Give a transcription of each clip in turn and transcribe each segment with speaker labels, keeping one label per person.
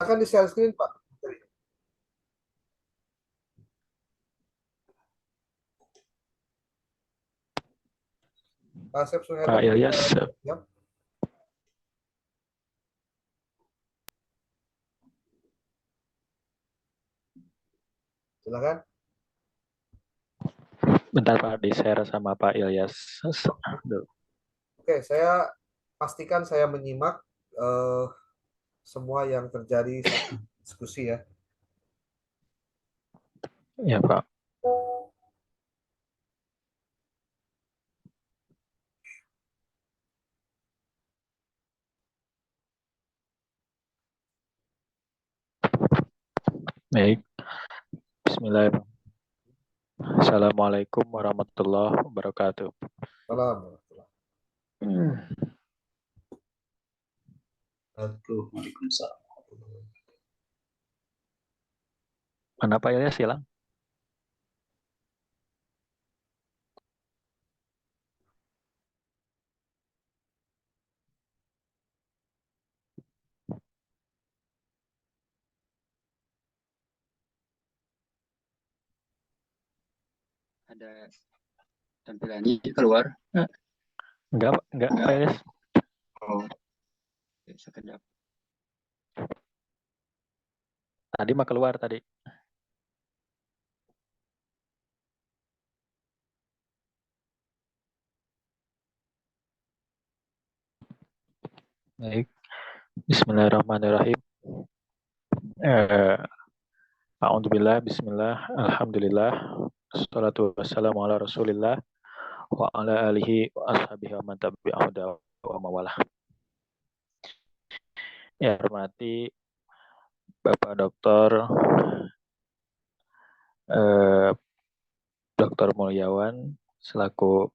Speaker 1: Akan di share screen, Pak. Pak Asep Suherman.
Speaker 2: Pak Ilyas,
Speaker 1: Ya, silakan.
Speaker 2: bentar Pak, di-share sama Pak Ilyas.
Speaker 1: Oke, saya pastikan saya menyimak eh, semua yang terjadi saat diskusi ya.
Speaker 2: Ya Pak. Baik, Bismillahirrahmanirrahim. Assalamualaikum warahmatullahi wabarakatuh.
Speaker 1: Salam.
Speaker 3: Waalaikumsalam.
Speaker 2: Mana Pak Ilyas hilang?
Speaker 3: Ada tampilannya keluar.
Speaker 2: Enggak Pak Ilyas.
Speaker 3: Oh, sekedap.
Speaker 2: Tadi mah keluar tadi. Baik, Bismillahirrahmanirrahim. A'udzubillah, Bismillah, Alhamdulillah, Assalatu wassalamu ala Rasulillah wa ala alihi wa ashabihi wa man tabi'ahu wa mawalah. Ya, hormati Bapak Doktor Dr. Mulyawan selaku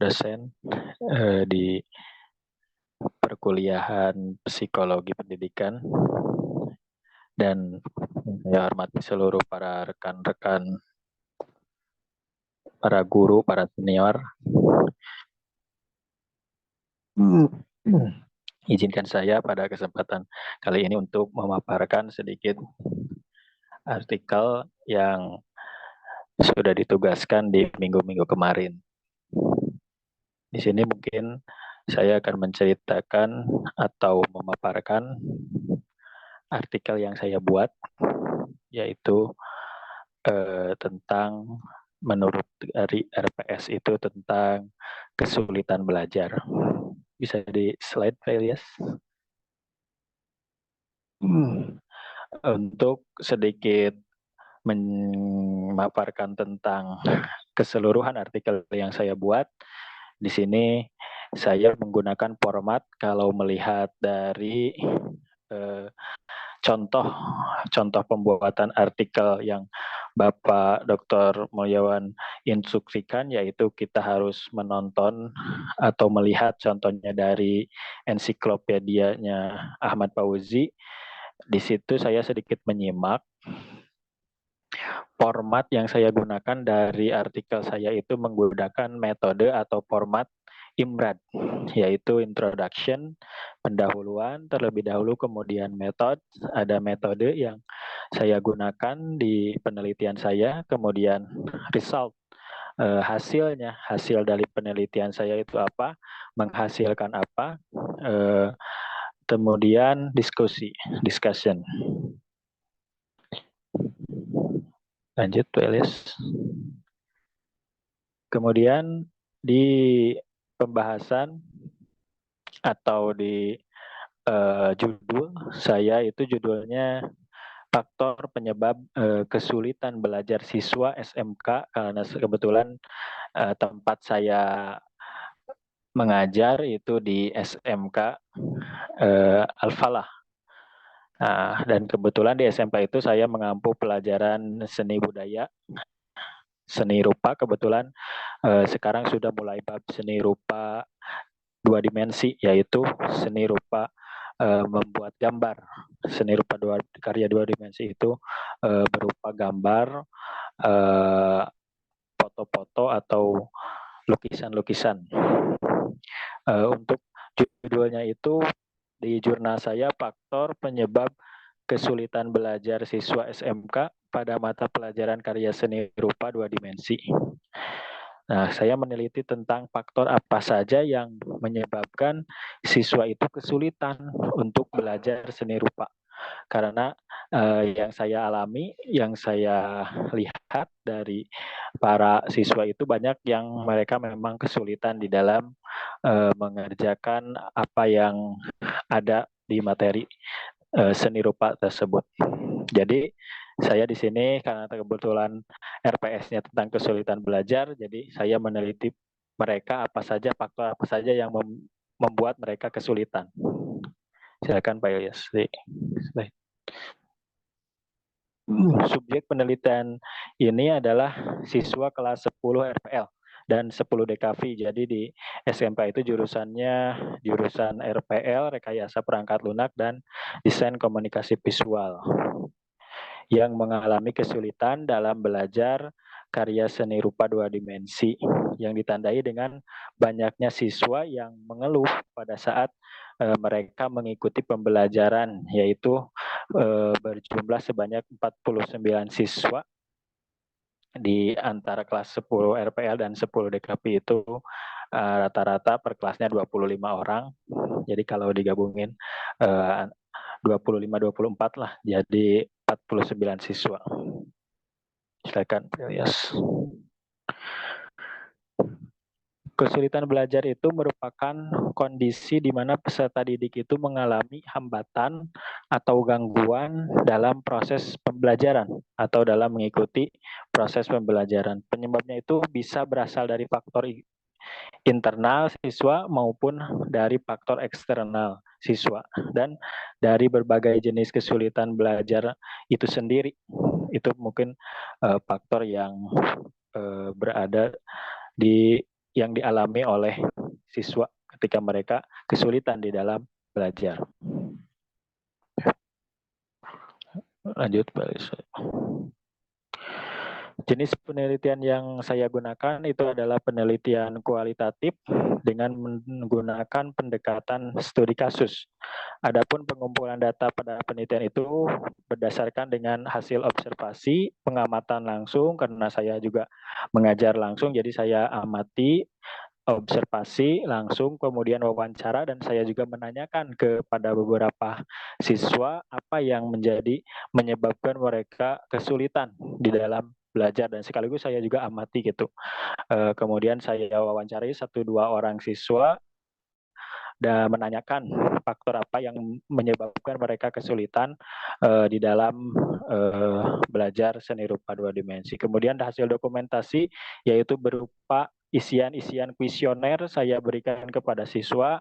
Speaker 2: dosen di perkuliahan psikologi pendidikan, dan saya hormati seluruh para rekan-rekan, para guru, para senior. Izinkan saya pada kesempatan kali ini untuk memaparkan sedikit artikel yang sudah ditugaskan di minggu-minggu kemarin. Di sini mungkin saya akan menceritakan atau memaparkan artikel yang saya buat, yaitu tentang, menurut dari RPS itu tentang kesulitan belajar. Bisa di slide, Pak Ilyas? Untuk sedikit memaparkan tentang keseluruhan artikel yang saya buat, di sini saya menggunakan format, kalau melihat dari contoh pembuatan artikel yang Bapak Dr. Mulyawan instruksikan, yaitu kita harus menonton atau melihat contohnya dari ensiklopedianya Ahmad Fauzi. Di situ saya sedikit menyimak. Format yang saya gunakan dari artikel saya itu menggunakan metode atau format IMRAD, yaitu introduction, pendahuluan, terlebih dahulu, kemudian method. Ada metode yang saya gunakan di penelitian saya, kemudian result, hasilnya, hasil dari penelitian saya itu apa, menghasilkan apa, kemudian discussion. Lanjut, Pak Elis. Kemudian di pembahasan atau di judul saya itu judulnya faktor penyebab kesulitan belajar siswa SMK, karena kebetulan tempat saya mengajar itu di SMK Al-Falah. Nah, dan kebetulan di SMK itu saya mengampu pelajaran seni budaya, seni rupa. Kebetulan sekarang sudah mulai bab seni rupa 2 dimensi, yaitu seni rupa membuat gambar. Seni rupa karya 2 dimensi itu berupa gambar, foto-foto atau lukisan-lukisan. Untuk judulnya itu di jurnal saya faktor penyebab kesulitan belajar siswa SMK pada mata pelajaran karya seni rupa 2 dimensi. Nah, saya meneliti tentang faktor apa saja yang menyebabkan siswa itu kesulitan untuk belajar seni rupa. Karena yang saya alami, yang saya lihat dari para siswa itu banyak yang mereka memang kesulitan di dalam mengerjakan apa yang ada di materi seni rupa tersebut. Jadi saya di sini karena kebetulan RPS-nya tentang kesulitan belajar, jadi saya meneliti mereka faktor apa saja yang membuat mereka kesulitan. Silakan Pak Ilyas. Subjek penelitian ini adalah siswa kelas 10 RPL dan 10 DKV. Jadi di SMK itu jurusan RPL, rekayasa perangkat lunak, dan desain komunikasi visual, yang mengalami kesulitan dalam belajar karya seni rupa 2 dimensi, yang ditandai dengan banyaknya siswa yang mengeluh pada saat mereka mengikuti pembelajaran, yaitu berjumlah sebanyak 49 siswa di antara kelas 10 RPL dan 10 DKP itu rata-rata per kelasnya 25 orang. Jadi kalau digabungin 25-24 lah, jadi 49 siswa. Silakan, Ilyas. Kesulitan belajar itu merupakan kondisi di mana peserta didik itu mengalami hambatan atau gangguan dalam proses pembelajaran atau dalam mengikuti proses pembelajaran. Penyebabnya itu bisa berasal dari faktor internal siswa maupun dari faktor eksternal siswa, dan dari berbagai jenis kesulitan belajar itu sendiri. Itu mungkin faktor yang berada yang dialami oleh siswa ketika mereka kesulitan di dalam belajar. Lanjut, Pak. Jenis penelitian yang saya gunakan itu adalah penelitian kualitatif dengan menggunakan pendekatan studi kasus. Adapun pengumpulan data pada penelitian itu berdasarkan dengan hasil observasi, pengamatan langsung, karena saya juga mengajar langsung, jadi saya amati, observasi langsung, kemudian wawancara, dan saya juga menanyakan kepada beberapa siswa apa yang menyebabkan mereka kesulitan di dalam belajar, dan sekaligus saya juga amati gitu. Kemudian saya wawancarai 1-2 orang siswa dan menanyakan faktor apa yang menyebabkan mereka kesulitan di dalam belajar seni rupa 2 dimensi. Kemudian hasil dokumentasi yaitu berupa isian-isian kuesioner saya berikan kepada siswa,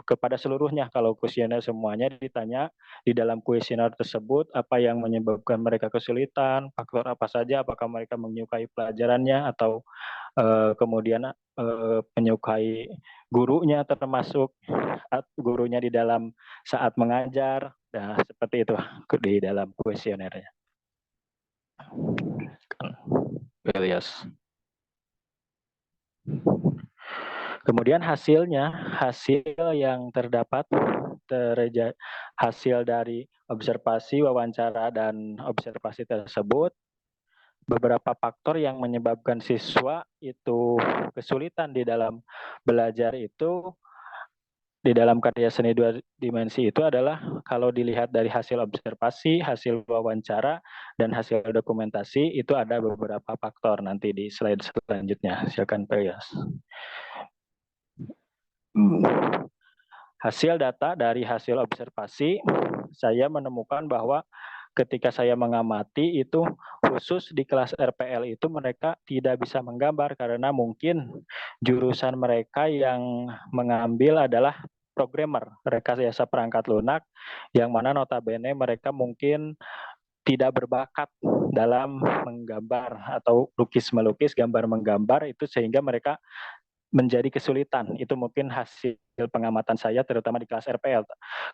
Speaker 2: kepada seluruhnya. Kalau kuesioner semuanya ditanya di dalam kuesioner tersebut apa yang menyebabkan mereka kesulitan, faktor apa saja, apakah mereka menyukai pelajarannya atau kemudian menyukai gurunya, termasuk gurunya di dalam saat mengajar. Nah, seperti itu di dalam kuesionernya. Ilyas. Kemudian hasil yang terdapat hasil dari observasi, wawancara, dan observasi tersebut, beberapa faktor yang menyebabkan siswa itu kesulitan di dalam belajar itu di dalam karya seni 2 dimensi itu adalah, kalau dilihat dari hasil observasi, hasil wawancara, dan hasil dokumentasi, itu ada beberapa faktor. Nanti di slide selanjutnya. Silakan Pak Ilyas. Hasil data dari hasil observasi, saya menemukan bahwa ketika saya mengamati itu, khusus di kelas RPL itu mereka tidak bisa menggambar karena mungkin jurusan mereka yang mengambil adalah programmer, rekayasa perangkat lunak, yang mana notabene mereka mungkin tidak berbakat dalam menggambar atau lukis-melukis, gambar-menggambar itu, sehingga mereka menjadi kesulitan. Itu mungkin hasil pengamatan saya terutama di kelas RPL.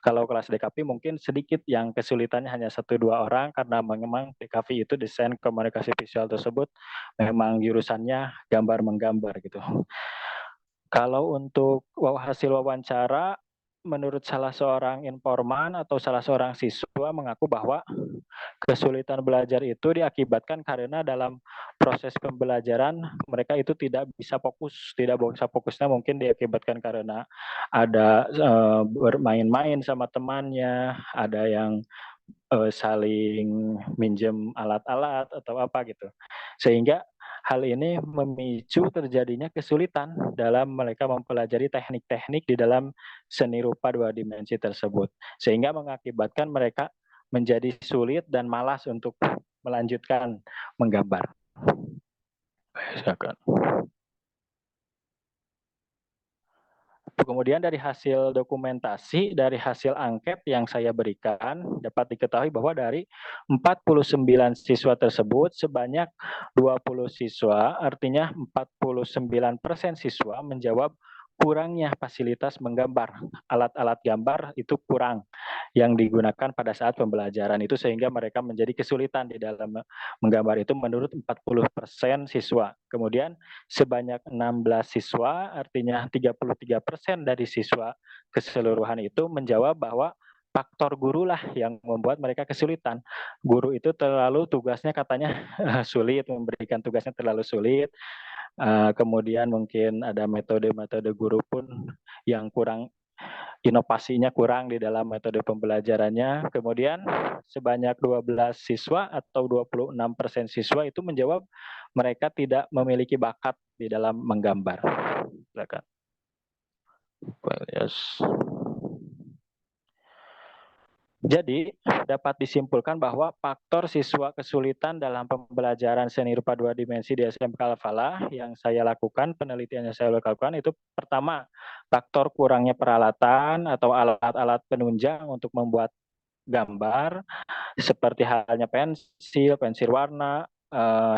Speaker 2: Kalau kelas DKV mungkin sedikit yang kesulitannya hanya 1-2 orang, karena memang DKV itu desain komunikasi visual tersebut memang jurusannya gambar-menggambar gitu. Kalau untuk hasil wawancara menurut salah seorang informan atau salah seorang siswa mengaku bahwa kesulitan belajar itu diakibatkan karena dalam proses pembelajaran mereka itu tidak bisa fokus, tidak bisa fokusnya mungkin diakibatkan karena ada bermain-main sama temannya, ada yang saling minjem alat-alat atau apa gitu. Sehingga hal ini memicu terjadinya kesulitan dalam mereka mempelajari teknik-teknik di dalam seni rupa dua dimensi tersebut. Sehingga mengakibatkan mereka menjadi sulit dan malas untuk melanjutkan menggambar. Silakan. Kemudian dari hasil dokumentasi, dari hasil angket yang saya berikan, dapat diketahui bahwa dari 49 siswa tersebut, sebanyak 20 siswa, artinya 49% siswa menjawab kurangnya fasilitas menggambar. Alat-alat gambar itu kurang yang digunakan pada saat pembelajaran itu sehingga mereka menjadi kesulitan di dalam menggambar itu menurut 40% siswa. Kemudian sebanyak 16 siswa, artinya 33% dari siswa keseluruhan itu menjawab bahwa faktor guru lah yang membuat mereka kesulitan. Guru itu terlalu tugasnya katanya sulit, memberikan tugasnya terlalu sulit. Kemudian mungkin ada metode-metode guru pun yang kurang, inovasinya kurang di dalam metode pembelajarannya. Kemudian sebanyak 12 siswa atau 26% siswa itu menjawab mereka tidak memiliki bakat di dalam menggambar. Silakan. Yes. Jadi, dapat disimpulkan bahwa faktor siswa kesulitan dalam pembelajaran seni rupa dua dimensi di SMK Al-Falah yang saya lakukan, penelitian yang saya lakukan itu pertama, faktor kurangnya peralatan atau alat-alat penunjang untuk membuat gambar, seperti halnya pensil, pensil warna,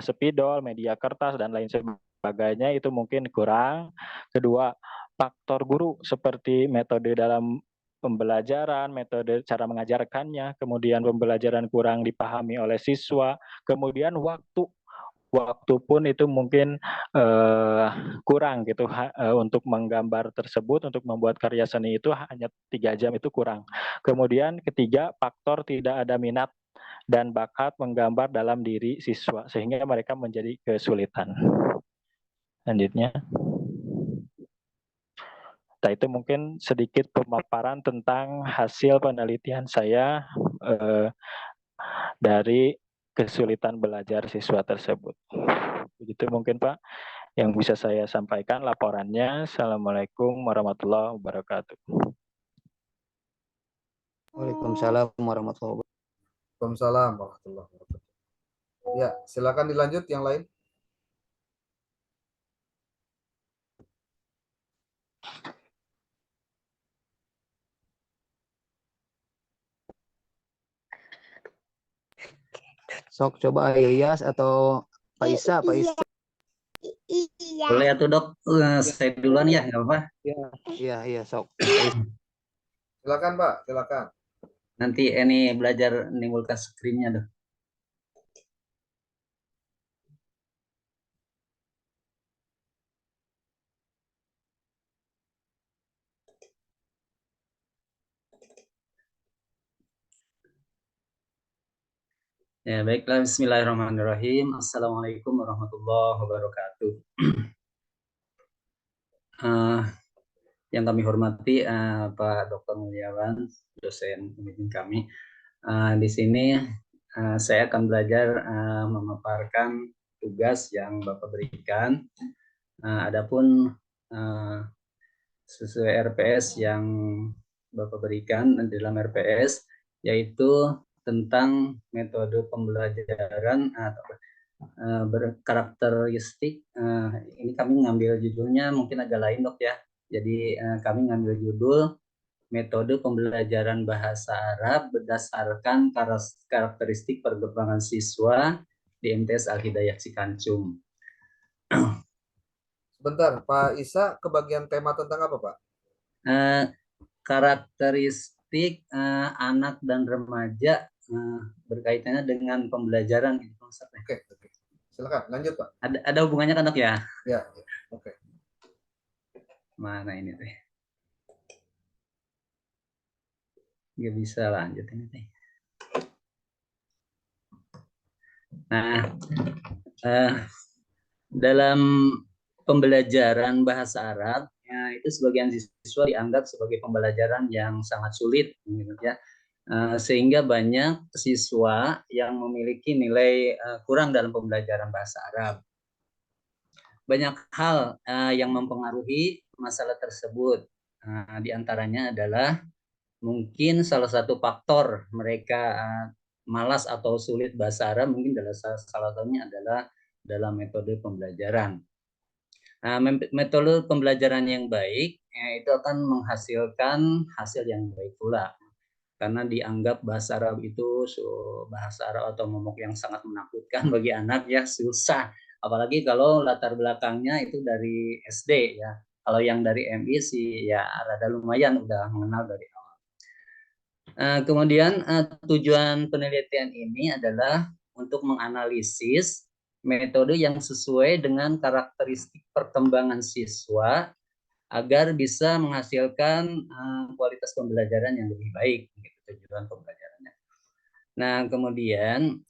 Speaker 2: spidol, media kertas, dan lain sebagainya itu mungkin kurang. Kedua, faktor guru seperti metode dalam pembelajaran, metode cara mengajarkannya, kemudian pembelajaran kurang dipahami oleh siswa, kemudian waktu pun itu mungkin kurang gitu untuk menggambar tersebut, untuk membuat karya seni itu hanya 3 jam itu kurang. Kemudian ketiga, faktor tidak ada minat dan bakat menggambar dalam diri siswa sehingga mereka menjadi kesulitan. Selanjutnya. Nah, itu mungkin sedikit pemaparan tentang hasil penelitian saya dari kesulitan belajar siswa tersebut. Begitu mungkin Pak yang bisa saya sampaikan laporannya. Assalamualaikum warahmatullahi wabarakatuh.
Speaker 4: Waalaikumsalam warahmatullahi wabarakatuh.
Speaker 1: Waalaikumsalam warahmatullahi wabarakatuh. Ya, silakan dilanjut yang lain.
Speaker 4: Sok coba Ilyas atau Pak Isa, Pak Isa.
Speaker 5: Iya.
Speaker 3: Boleh ya tuh dok, saya duluan ya, nggak apa-apa.
Speaker 4: Iya, sok.
Speaker 1: Silakan Pak, silakan.
Speaker 3: Nanti ini belajar menimbulkan screen-nya dok. Ya baiklah, bismillahirrahmanirrahim. Assalamualaikum warahmatullahi wabarakatuh. Yang kami hormati Pak Dr. Mulyawan, dosen pembimbing kami. Di sini saya akan belajar memaparkan tugas yang Bapak berikan. Adapun sesuai RPS yang Bapak berikan di dalam RPS, yaitu tentang metode pembelajaran atau berkarakteristik. Ini kami ngambil judulnya mungkin agak lain dok ya. Jadi kami ngambil judul metode pembelajaran bahasa Arab berdasarkan karakteristik perkembangan siswa di MTS Al-Hidayah Cikancum.
Speaker 1: Sebentar, Pak Isa, kebagian tema tentang apa Pak?
Speaker 3: Karakteristik anak dan remaja berkaitannya dengan pembelajaran gitu maksudnya.
Speaker 1: Oke. Silakan lanjut Pak.
Speaker 3: Ada hubungannya kan dok ya?
Speaker 1: Ya, oke.
Speaker 3: Mana ini teh? Nggak bisa lanjut ini. Nah, dalam pembelajaran bahasa Arab, ya, itu sebagian siswa dianggap sebagai pembelajaran yang sangat sulit, gitu ya. Sehingga banyak siswa yang memiliki nilai kurang dalam pembelajaran bahasa Arab. Banyak hal yang mempengaruhi masalah tersebut. Di antaranya adalah mungkin salah satu faktor mereka malas atau sulit bahasa Arab, mungkin salah satunya adalah dalam metode pembelajaran. Metode pembelajaran yang baik itu akan menghasilkan hasil yang baik pula. Karena dianggap bahasa Arab itu bahasa Arab atau momok yang sangat menakutkan bagi anak, ya susah. Apalagi kalau latar belakangnya itu dari SD, ya. Kalau yang dari MI sih ya rada lumayan udah mengenal dari awal. Kemudian tujuan penelitian ini adalah untuk menganalisis metode yang sesuai dengan karakteristik perkembangan siswa agar bisa menghasilkan kualitas pembelajaran yang lebih baik, gitu, tujuan pembelajarannya. Nah, kemudian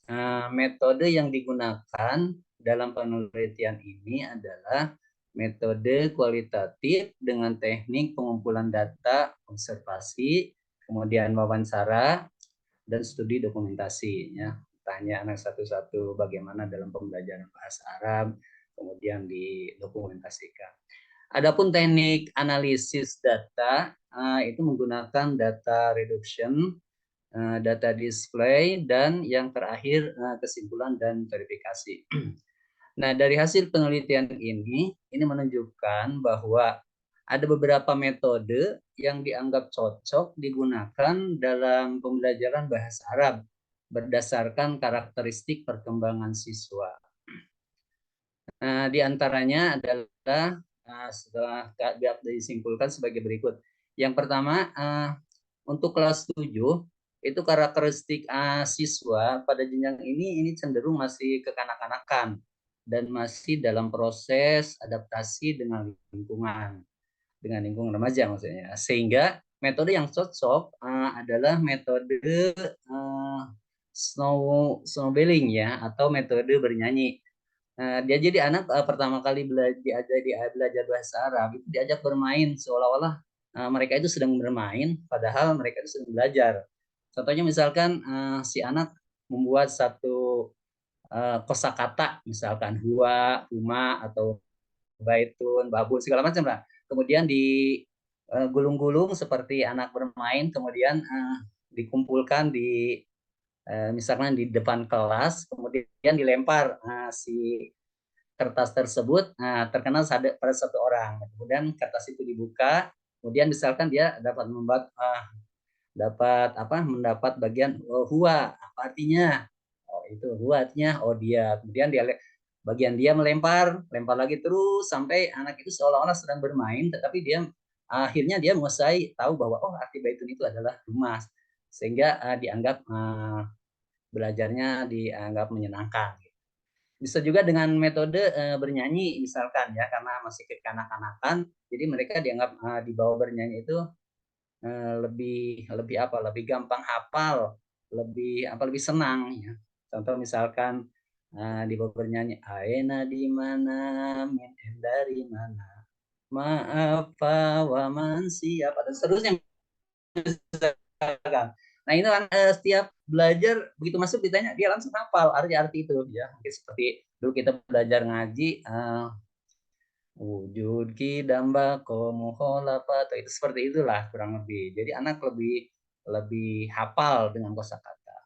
Speaker 3: metode yang digunakan dalam penelitian ini adalah metode kualitatif dengan teknik pengumpulan data, observasi, kemudian wawancara, dan studi dokumentasi. Ya. Tanya anak satu-satu bagaimana dalam pembelajaran bahasa Arab, kemudian didokumentasikan. Adapun teknik analisis data itu menggunakan data reduction, data display, dan yang terakhir kesimpulan dan verifikasi. Nah, dari hasil penelitian ini menunjukkan bahwa ada beberapa metode yang dianggap cocok digunakan dalam pembelajaran bahasa Arab berdasarkan karakteristik perkembangan siswa. Di antaranya adalah setelah disimpulkan sebagai berikut. Yang pertama, untuk kelas 7 itu karakteristik siswa pada jenjang ini cenderung masih kekanak-kanakan dan masih dalam proses adaptasi dengan lingkungan remaja maksudnya. Sehingga metode yang cocok adalah metode snowballing, ya, atau metode bernyanyi. Dia jadi anak pertama kali belajar bahasa Arab itu diajak bermain seolah-olah mereka itu sedang bermain padahal mereka itu sedang belajar. Contohnya misalkan si anak membuat satu kosakata, misalkan huwa, huma, atau baitun, babul, segala macam lah. Kemudian digulung-gulung seperti anak bermain, kemudian dikumpulkan di misalkan di depan kelas, kemudian dilempar si kertas tersebut terkena pada satu orang. Kemudian kertas itu dibuka, kemudian misalkan dia dapat mendapat bagian huwa, apa artinya? Oh, itu huwa artinya dia. Kemudian bagian dia lempar lagi terus sampai anak itu seolah-olah sedang bermain, tetapi akhirnya dia menguasai tahu bahwa arti baitun itu adalah rumah, sehingga dianggap belajarnya dianggap menyenangkan. Bisa juga dengan metode bernyanyi misalkan, ya, karena masih kekanak-kanakan, jadi mereka dianggap di bawah bernyanyi itu lebih gampang hafal, lebih senang, ya. Contoh misalkan di bawah bernyanyi aena di mana, min dari mana, maaf wa man siapa, dan seterusnya. Nah, ini kan setiap belajar begitu masuk ditanya dia langsung hafal arti-arti itu, ya. Mungkin seperti dulu kita belajar ngaji wujud kidamba komuholapa, itu seperti itulah kurang lebih. Jadi anak lebih hafal dengan kosakata.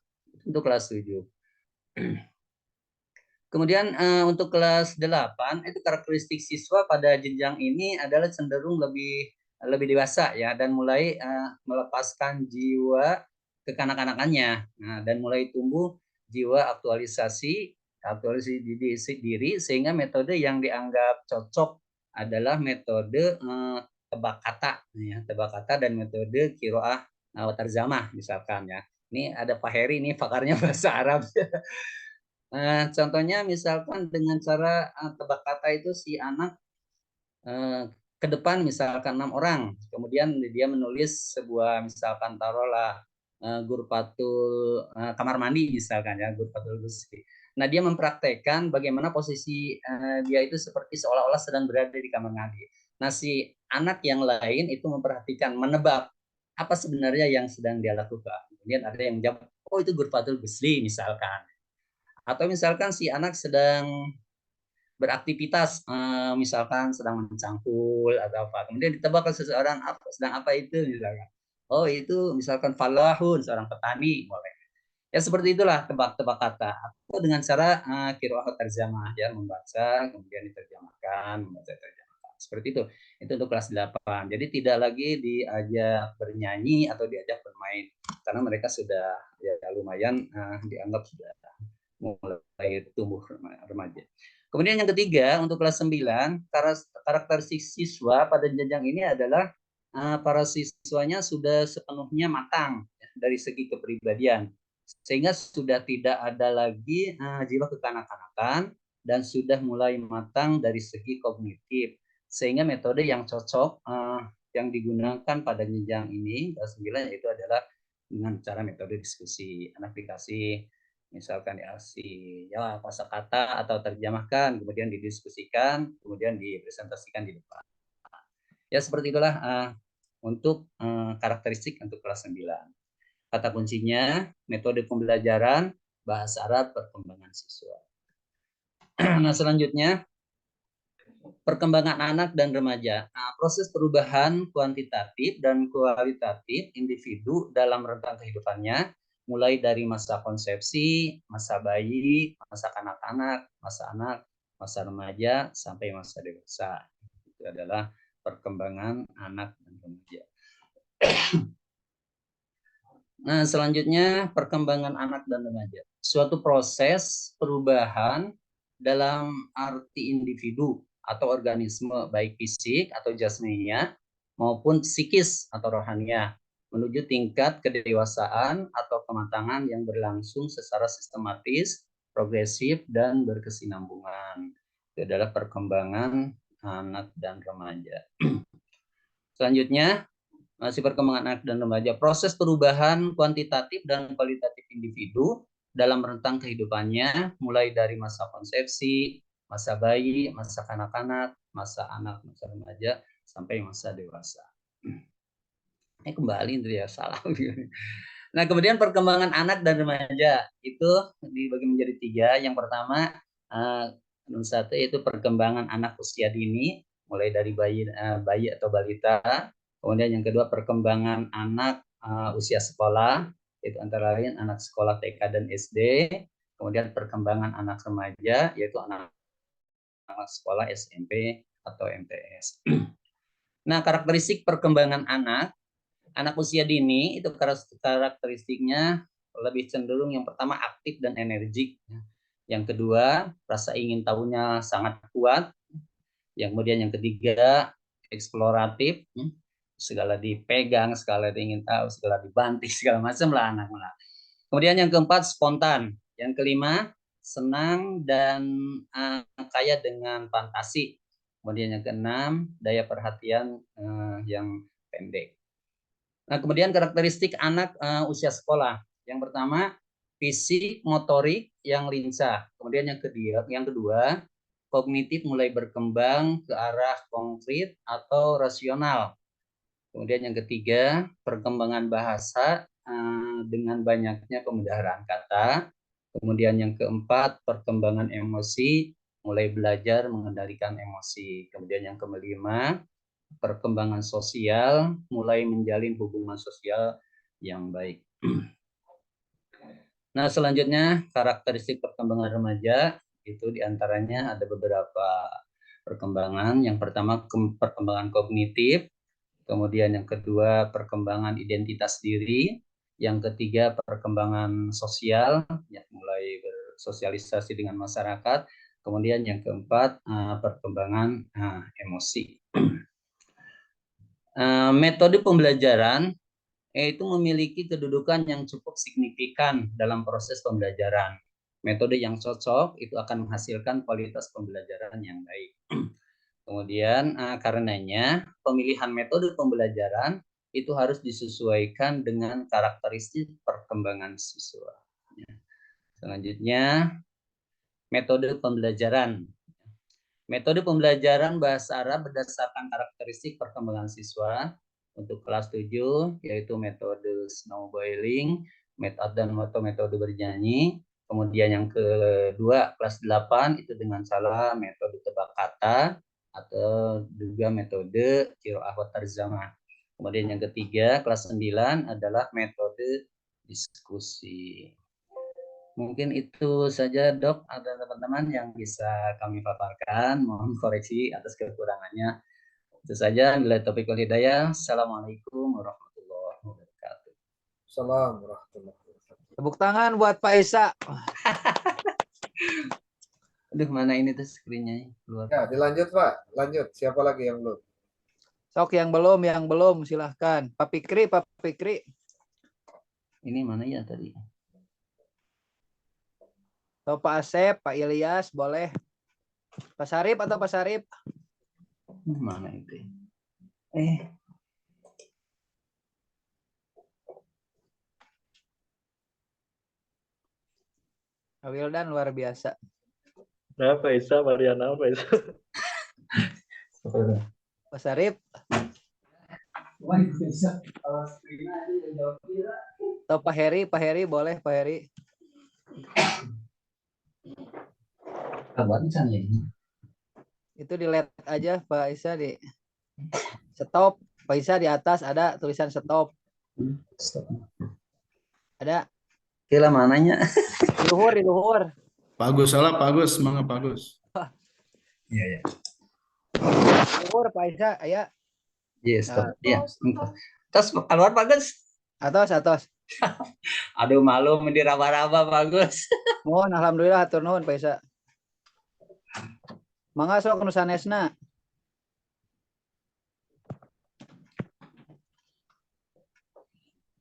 Speaker 3: Untuk kelas 7. Kemudian untuk kelas 8 itu karakteristik siswa pada jenjang ini adalah cenderung lebih dewasa, ya, dan mulai melepaskan jiwa kekanak-kanakannya, dan mulai tumbuh jiwa aktualisasi diri, sehingga metode yang dianggap cocok adalah metode tebak kata, ya, tebak kata dan metode qiraah tarzamah misalkan, ya. Ini ada Pak Heri, ini pakarnya bahasa Arab. Contohnya misalkan dengan cara tebak kata itu si anak ke depan misalkan 6 orang, kemudian dia menulis sebuah misalkan taruhlah Ghurfatul kamar mandi misalkan ya, Ghurfatul Ghusli. Nah, dia mempraktekkan bagaimana posisi dia itu seperti seolah-olah sedang berada di kamar mandi. Nah, si anak yang lain itu memperhatikan, menebak apa sebenarnya yang sedang dia lakukan. Kemudian ada yang menjawab, oh itu Ghurfatul Ghusli misalkan. Atau misalkan si anak sedang beraktivitas, misalkan sedang mencangkul atau apa. Kemudian ditebak seseorang sedang apa itu misalkan. Oh itu misalkan falahun, seorang petani boleh. Ya seperti itulah tebak-tebak kata. Atau dengan cara qiraah terjemah ya, membaca kemudian diterjemahkan, membaca terjemahkan. Seperti itu. Itu untuk kelas 8. Jadi tidak lagi diajak bernyanyi atau diajak bermain karena mereka sudah ya lumayan dianggap sudah mulai tumbuh remaja. Kemudian yang ketiga untuk kelas 9, karakteristik siswa pada jenjang ini adalah para siswanya sudah sepenuhnya matang ya, dari segi kepribadian, sehingga sudah tidak ada lagi jiwa kekanak-kanakan dan sudah mulai matang dari segi kognitif, sehingga metode yang cocok yang digunakan pada jenjang ini kelas 9 yaitu adalah dengan cara metode diskusi. Anak dikasih misalkan ya kosakata atau terjemahkan, kemudian didiskusikan, kemudian dipresentasikan di depan. Ya seperti itulah untuk karakteristik untuk kelas 9. Kata kuncinya metode pembelajaran bahasa Arab perkembangan siswa. Nah selanjutnya perkembangan anak dan remaja. Nah, proses perubahan kuantitatif dan kualitatif individu dalam rentang kehidupannya, mulai dari masa konsepsi, masa bayi, masa kanak-kanak, masa anak, masa remaja, sampai masa dewasa. Itu adalah perkembangan anak dan remaja. Nah, selanjutnya perkembangan anak dan remaja. Suatu proses perubahan dalam arti individu atau organisme baik fisik atau jasmaninya maupun psikis atau rohaniah menuju tingkat kedewasaan atau kematangan yang berlangsung secara sistematis, progresif dan berkesinambungan. Itu adalah perkembangan anak dan remaja. Selanjutnya masih perkembangan anak dan remaja, proses perubahan kuantitatif dan kualitatif individu dalam rentang kehidupannya, mulai dari masa konsepsi, masa bayi, masa kanak-kanak, masa anak, masa remaja, sampai masa dewasa. Kembali itu ya salah. Nah, kemudian perkembangan anak dan remaja itu dibagi menjadi 3. Yang pertama, satu yaitu perkembangan anak usia dini, mulai dari bayi atau balita. Kemudian yang kedua perkembangan anak usia sekolah, yaitu antara lain anak sekolah TK dan SD. Kemudian perkembangan anak remaja, yaitu anak sekolah SMP atau MTS. Nah, karakteristik perkembangan anak usia dini itu karakteristiknya lebih cenderung yang pertama aktif dan energik. Yang kedua, rasa ingin tahunya sangat kuat. Yang kemudian yang ketiga, eksploratif. Segala dipegang, segala ingin tahu, segala dibanting, segala macam lah anak. Kemudian yang keempat, spontan. Yang kelima, senang dan kaya dengan fantasi. Kemudian yang keenam, daya perhatian yang pendek. Nah, kemudian karakteristik anak usia sekolah. Yang pertama, fisik motorik yang lincah. Kemudian yang kedua, kognitif mulai berkembang ke arah konkret atau rasional. Kemudian yang ketiga, perkembangan bahasa dengan banyaknya pemudaharaan kata. Kemudian yang keempat, perkembangan emosi, mulai belajar mengendalikan emosi. Kemudian yang kelima, perkembangan sosial, mulai menjalin hubungan sosial yang baik. Nah, selanjutnya karakteristik perkembangan remaja itu diantaranya ada beberapa perkembangan. Yang pertama perkembangan kognitif, kemudian yang kedua perkembangan identitas diri, yang ketiga perkembangan sosial, ya, mulai bersosialisasi dengan masyarakat, kemudian yang keempat perkembangan emosi. Metode pembelajaran itu memiliki kedudukan yang cukup signifikan dalam proses pembelajaran. Metode yang cocok itu akan menghasilkan kualitas pembelajaran yang baik. Kemudian karenanya pemilihan metode pembelajaran itu harus disesuaikan dengan karakteristik perkembangan siswa. Selanjutnya, metode pembelajaran. Metode pembelajaran bahasa Arab berdasarkan karakteristik perkembangan siswa. Untuk kelas 7 yaitu metode snowballing, metode bernyanyi. Kemudian yang kedua kelas 8 itu dengan cara metode tebak kata atau juga metode qiraah wa tarjamah. Kemudian yang ketiga kelas 9 adalah metode diskusi. Mungkin itu saja Dok, ada teman-teman yang bisa kami paparkan. Mohon koreksi atas kekurangannya. Itu saja. Nilai topik wal hidayah. Assalamualaikum warahmatullahi wabarakatuh.
Speaker 1: Salam warahmatullahi wabarakatuh.
Speaker 4: Tepuk tangan buat Pak Isa.
Speaker 3: Aduh, mana ini tuh screen-nya keluar.
Speaker 1: Ya, dilanjut Pak. Lanjut. Siapa lagi yang belum?
Speaker 4: Sok yang belum silahkan. Pak Fikri.
Speaker 3: Ini mana ya tadi?
Speaker 4: Atau Pak Asep, Pak Ilyas, boleh. Pak Sarip atau Pak Sarip?
Speaker 3: Mana itu?
Speaker 4: Pak Wildan luar biasa.
Speaker 2: Nah, Pak Isa, Mariana, Pak Isa.
Speaker 4: Pak Sarip atau Pak Heri boleh Pak Heri. Itu di LED aja Pak Isa di stop. Pak Isa di atas ada tulisan stop. Ada.
Speaker 3: Kira mananya?
Speaker 4: Di luhur.
Speaker 6: Bagus, salah bagus, semangat bagus.
Speaker 3: Iya, ya.
Speaker 4: Di luhur Pak Isa, aya.
Speaker 3: Yes, iya. Terus keluar bagus.
Speaker 4: Atos.
Speaker 3: Aduh, malu mendiraba-raba bagus.
Speaker 4: Mohon alhamdulillah hatur nuhun Pak Isa. Mangga sok nu sanesna.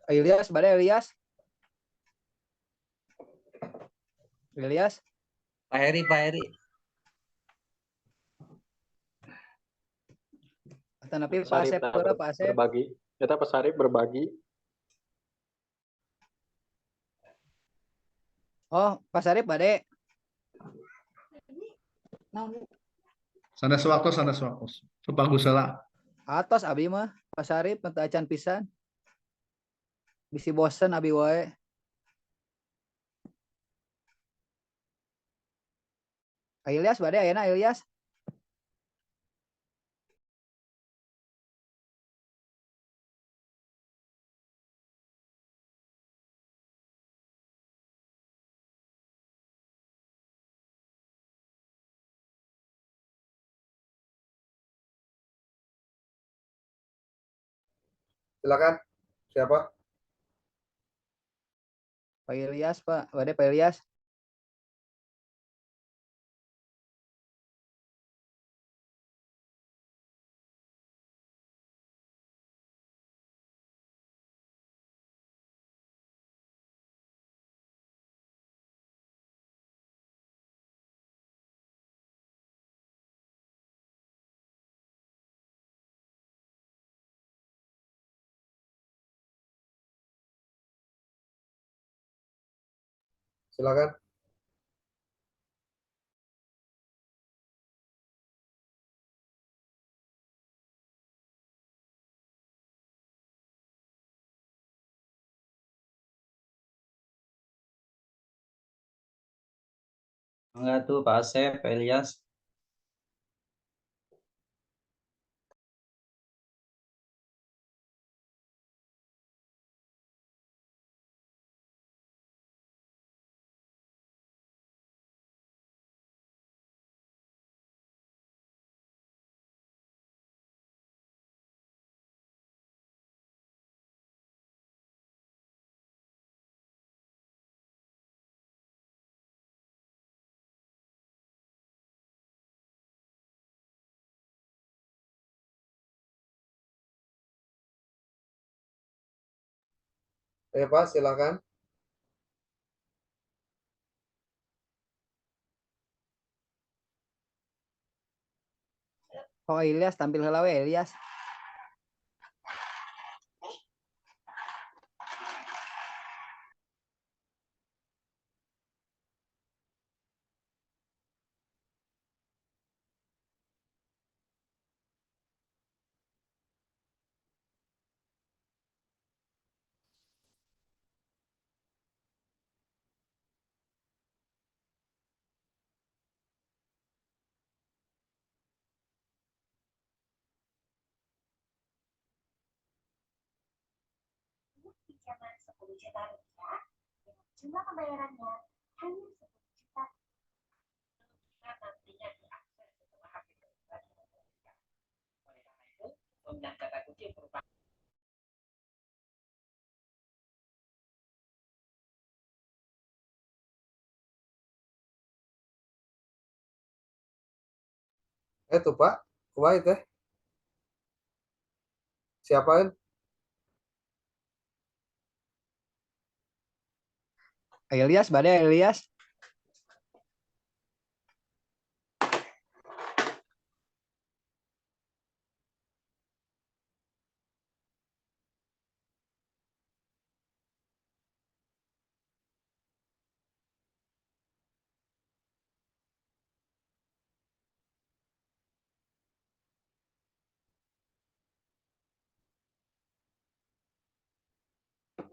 Speaker 4: Ilyas, bade Ilyas.
Speaker 3: Pak Heri.
Speaker 4: Tapi Pak Asep, Pak Asep.
Speaker 2: Berbagi. Kita Pak Sarip berbagi.
Speaker 4: Oh, Pak Sarip bade.
Speaker 6: Sanes waktu. Sebagus salah.
Speaker 4: Atos abi mah Pak Sarip teu acan pisan. Bisi bosen abi wae. Ilyas bade ayeuna Ilyas.
Speaker 1: Silakan. Siapa?
Speaker 4: Pak Ilyas, Pak. Bade Pak Ilyas.
Speaker 1: Silakan.
Speaker 3: Enggak tuh Pak Asep, Pak Ilyas.
Speaker 1: Pak, silakan.
Speaker 4: Oh Ilyas tampil heula we Ilyas.
Speaker 5: Pinjaman 10 juta rupiah dengan jumlah pembayarannya hanya 10 juta. Nantinya diakses setelah habis oleh karena itu, pemilihan kata kunci merupakan
Speaker 1: Tuh Pak, kumaha teh? Siapain?
Speaker 4: Ilyas bade Ilyas.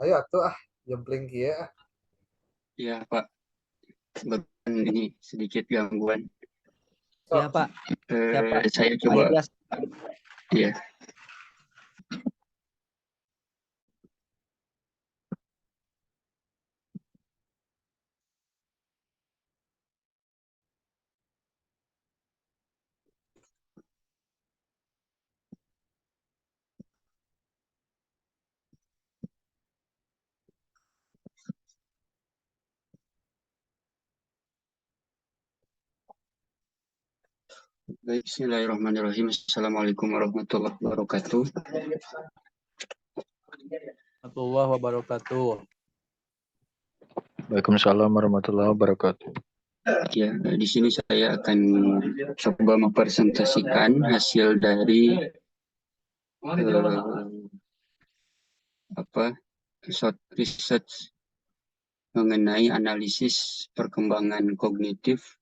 Speaker 1: Ayo atuh jempling kieu ah.
Speaker 7: Ya, Pak. Kebetulan ini sedikit gangguan.
Speaker 4: Ya Pak. Siapa?
Speaker 7: Saya
Speaker 4: Pak
Speaker 7: coba,
Speaker 4: Ilyas.
Speaker 7: ya. Baik, bismillahirrahmanirrahim. Assalamualaikum warahmatullahi wabarakatuh.
Speaker 4: Warahmatullahi wabarakatuh.
Speaker 2: Waalaikumsalam warahmatullahi wabarakatuh.
Speaker 7: Ya, di sini saya akan coba mempresentasikan hasil dari short research mengenai analisis perkembangan kognitif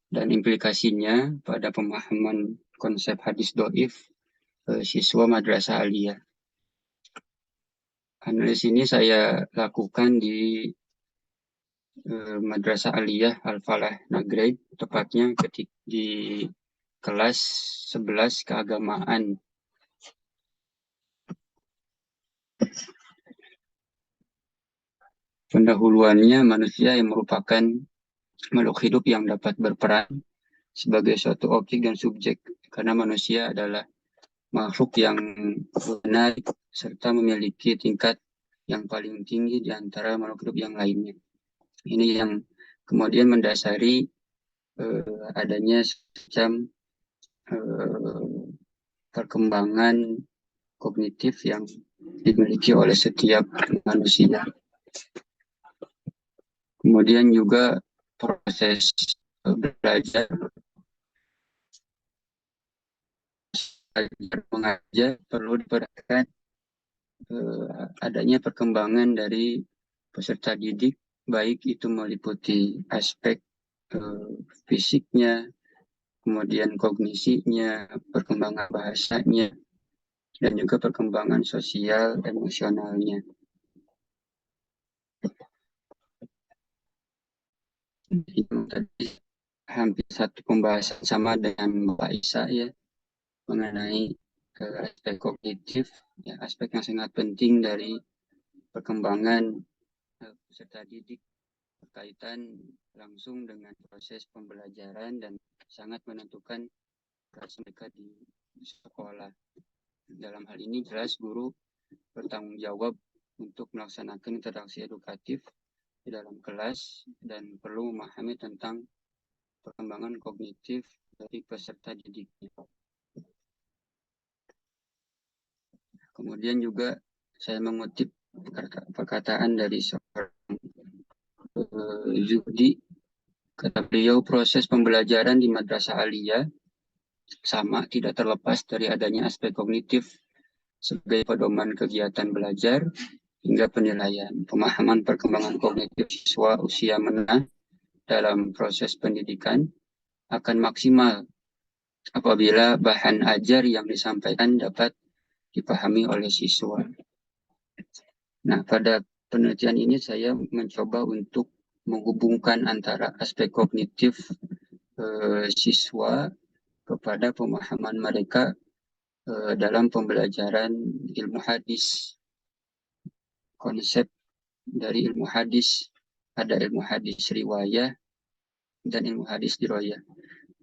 Speaker 7: dan implikasinya pada pemahaman konsep hadis dhaif siswa Madrasah Aliyah. Analisis ini saya lakukan di Madrasah Aliyah Al-Falah Nagreg, tepatnya di kelas 11 keagamaan. Pendahuluannya manusia yang merupakan makhluk hidup yang dapat berperan sebagai suatu objek dan subjek, karena manusia adalah makhluk yang menarik serta memiliki tingkat yang paling tinggi di antara makhluk hidup yang lainnya. Ini yang kemudian mendasari adanya semacam perkembangan kognitif yang dimiliki oleh setiap manusia. Kemudian juga proses belajar mengajar perlu diperhatikan adanya perkembangan dari peserta didik, baik itu meliputi aspek fisiknya, kemudian kognisinya, perkembangan bahasanya, dan juga perkembangan sosial emosionalnya. Tadi hampir satu pembahasan sama dengan Bapak Isa ya, mengenai aspek kognitif, ya, aspek yang sangat penting dari perkembangan peserta didik berkaitan langsung dengan proses pembelajaran dan sangat menentukan prestasi mereka di sekolah. Dalam hal ini jelas guru bertanggung jawab untuk melaksanakan interaksi edukatif di dalam kelas dan perlu memahami tentang perkembangan kognitif dari peserta didiknya. Kemudian juga saya mengutip perkataan dari seorang Yudi, kata beliau, proses pembelajaran di Madrasah Aliyah sama, tidak terlepas dari adanya aspek kognitif sebagai pedoman kegiatan belajar hingga penilaian. Pemahaman perkembangan kognitif siswa usia menengah dalam proses pendidikan akan maksimal apabila bahan ajar yang disampaikan dapat dipahami oleh siswa. Nah, pada penelitian ini saya mencoba untuk menghubungkan antara aspek kognitif siswa kepada pemahaman mereka dalam pembelajaran ilmu hadis. Konsep dari ilmu hadis, ada ilmu hadis riwayah dan ilmu hadis diroyah.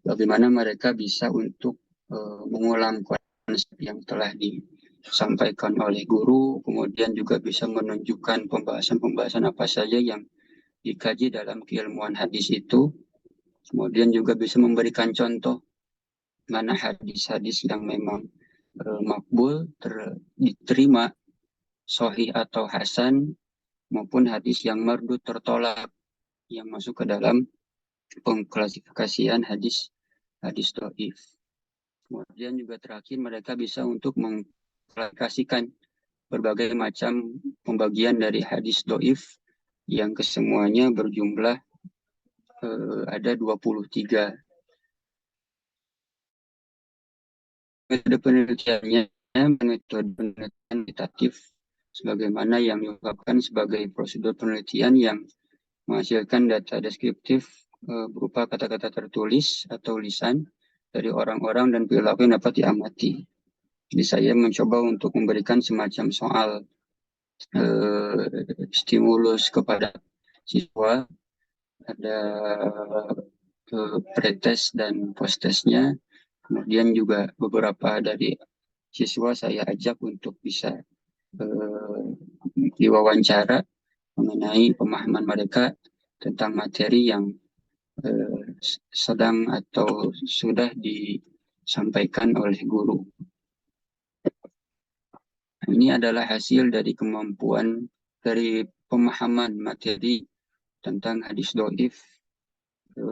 Speaker 7: Bagaimana mereka bisa untuk mengulang konsep yang telah disampaikan oleh guru, kemudian juga bisa menunjukkan pembahasan-pembahasan apa saja yang dikaji dalam keilmuan hadis itu, kemudian juga bisa memberikan contoh mana hadis-hadis yang memang makbul, diterima, sahih atau hasan, maupun hadis yang mardud, tertolak, yang masuk ke dalam pengklasifikasian hadis dhaif. Kemudian juga terakhir mereka bisa untuk mengklasifikasikan berbagai macam pembagian dari hadis dhaif yang kesemuanya berjumlah ada 23. Metode penelitiannya metode penelitian kuantitatif sebagaimana yang diungkapkan sebagai prosedur penelitian yang menghasilkan data deskriptif berupa kata-kata tertulis atau lisan dari orang-orang dan perilaku yang dapat diamati. Jadi saya mencoba untuk memberikan semacam soal stimulus kepada siswa, ada pretest dan posttestnya. Kemudian juga beberapa dari siswa saya ajak untuk bisa diwawancara mengenai pemahaman mereka tentang materi yang sedang atau sudah disampaikan oleh guru. Ini adalah hasil dari kemampuan dari pemahaman materi tentang hadis dhaif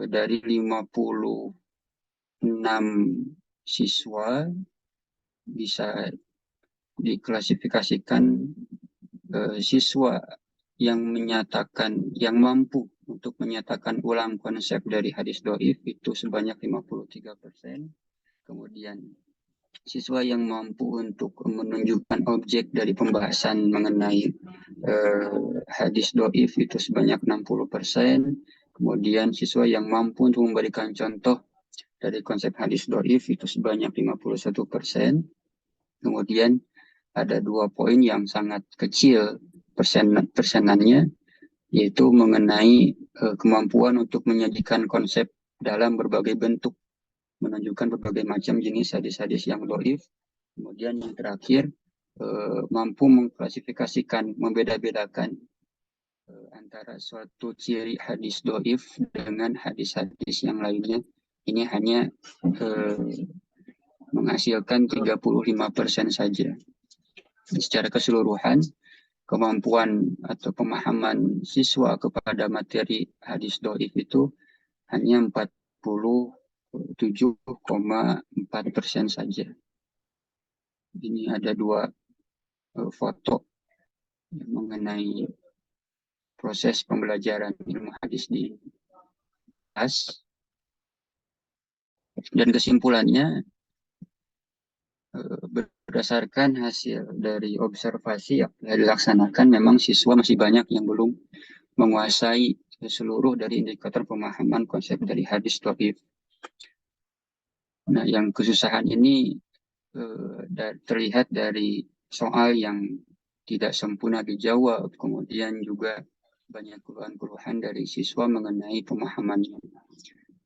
Speaker 7: dari 56 siswa bisa diklasifikasikan siswa yang menyatakan, yang mampu untuk menyatakan ulang konsep dari hadis dhaif itu sebanyak 53%. Kemudian siswa yang mampu untuk menunjukkan objek dari pembahasan mengenai hadis dhaif itu sebanyak 60%. Kemudian siswa yang mampu untuk memberikan contoh dari konsep hadis dhaif itu sebanyak 51%. Kemudian ada 2 poin yang sangat kecil persenannya, yaitu mengenai kemampuan untuk menyajikan konsep dalam berbagai bentuk, menunjukkan berbagai macam jenis hadis-hadis yang dhaif. Kemudian yang terakhir, mampu mengklasifikasikan, membeda-bedakan antara suatu ciri hadis dhaif dengan hadis-hadis yang lainnya. Ini hanya menghasilkan 35% saja. Secara keseluruhan, kemampuan atau pemahaman siswa kepada materi hadis dhaif itu hanya 47,4% saja. Ini ada 2 foto mengenai proses pembelajaran ilmu hadis di kelas. Dan kesimpulannya, berdasarkan hasil dari observasi yang telah dilaksanakan, memang siswa masih banyak yang belum menguasai seluruh dari indikator pemahaman konsep dari hadis dhaif. Nah, yang kesusahan ini terlihat dari soal yang tidak sempurna dijawab, kemudian juga banyak keluhan-keluhan dari siswa mengenai pemahamannya.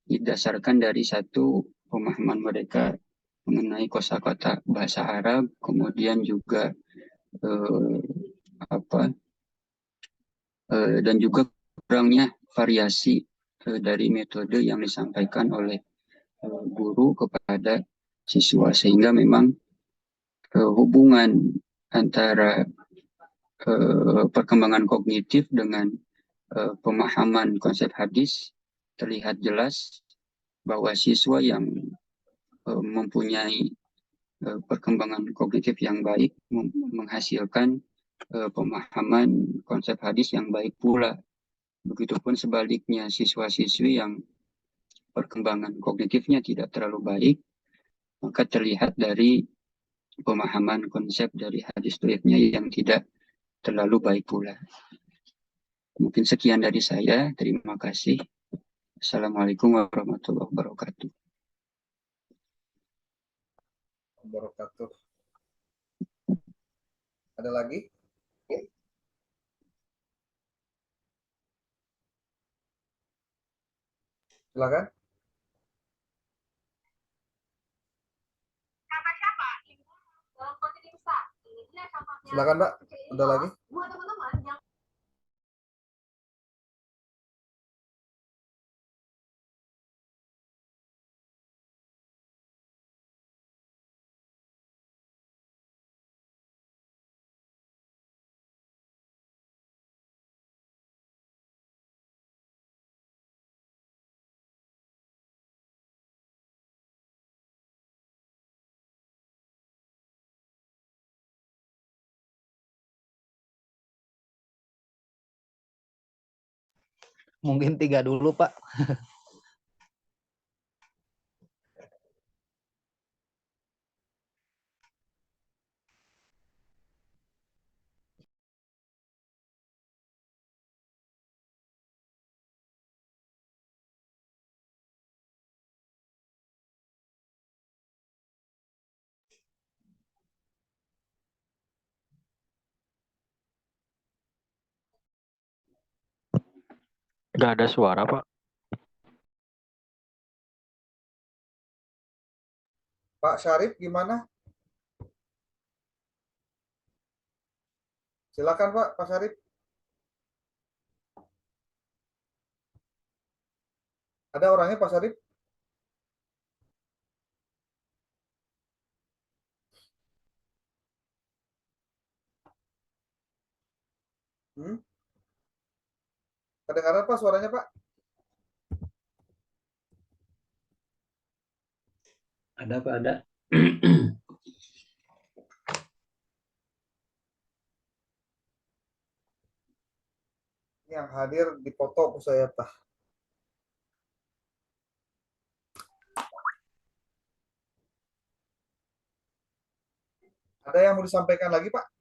Speaker 7: Didasarkan dari satu pemahaman mereka mengenai kosakata bahasa Arab, kemudian juga dan juga kurangnya variasi dari metode yang disampaikan oleh guru kepada siswa, sehingga memang hubungan antara perkembangan kognitif dengan pemahaman konsep hadis terlihat jelas bahwa siswa yang mempunyai perkembangan kognitif yang baik, menghasilkan pemahaman konsep hadis yang baik pula. Begitupun sebaliknya, siswa-siswi yang perkembangan kognitifnya tidak terlalu baik, maka terlihat dari pemahaman konsep dari hadis dhaifnya yang tidak terlalu baik pula. Mungkin sekian dari saya. Terima kasih. Assalamualaikum warahmatullahi wabarakatuh.
Speaker 1: Wabarakatuh. Ada lagi? Silakan.
Speaker 5: Kata siapa? Ibu positif besar. Ini dia contohnya.
Speaker 1: Silakan, Mbak. Ada lagi?
Speaker 5: Buat teman-teman yang
Speaker 4: Mungkin 3 dulu, Pak.
Speaker 2: Nggak ada suara, Pak.
Speaker 1: Pak Syarif gimana? Silakan Pak Syarif. Ada orangnya Pak Syarif? Kedengaran Pak suaranya Pak?
Speaker 3: Ada Pak, ada.
Speaker 1: Yang hadir dipoto ke saya Pak. Ada yang mau disampaikan lagi Pak?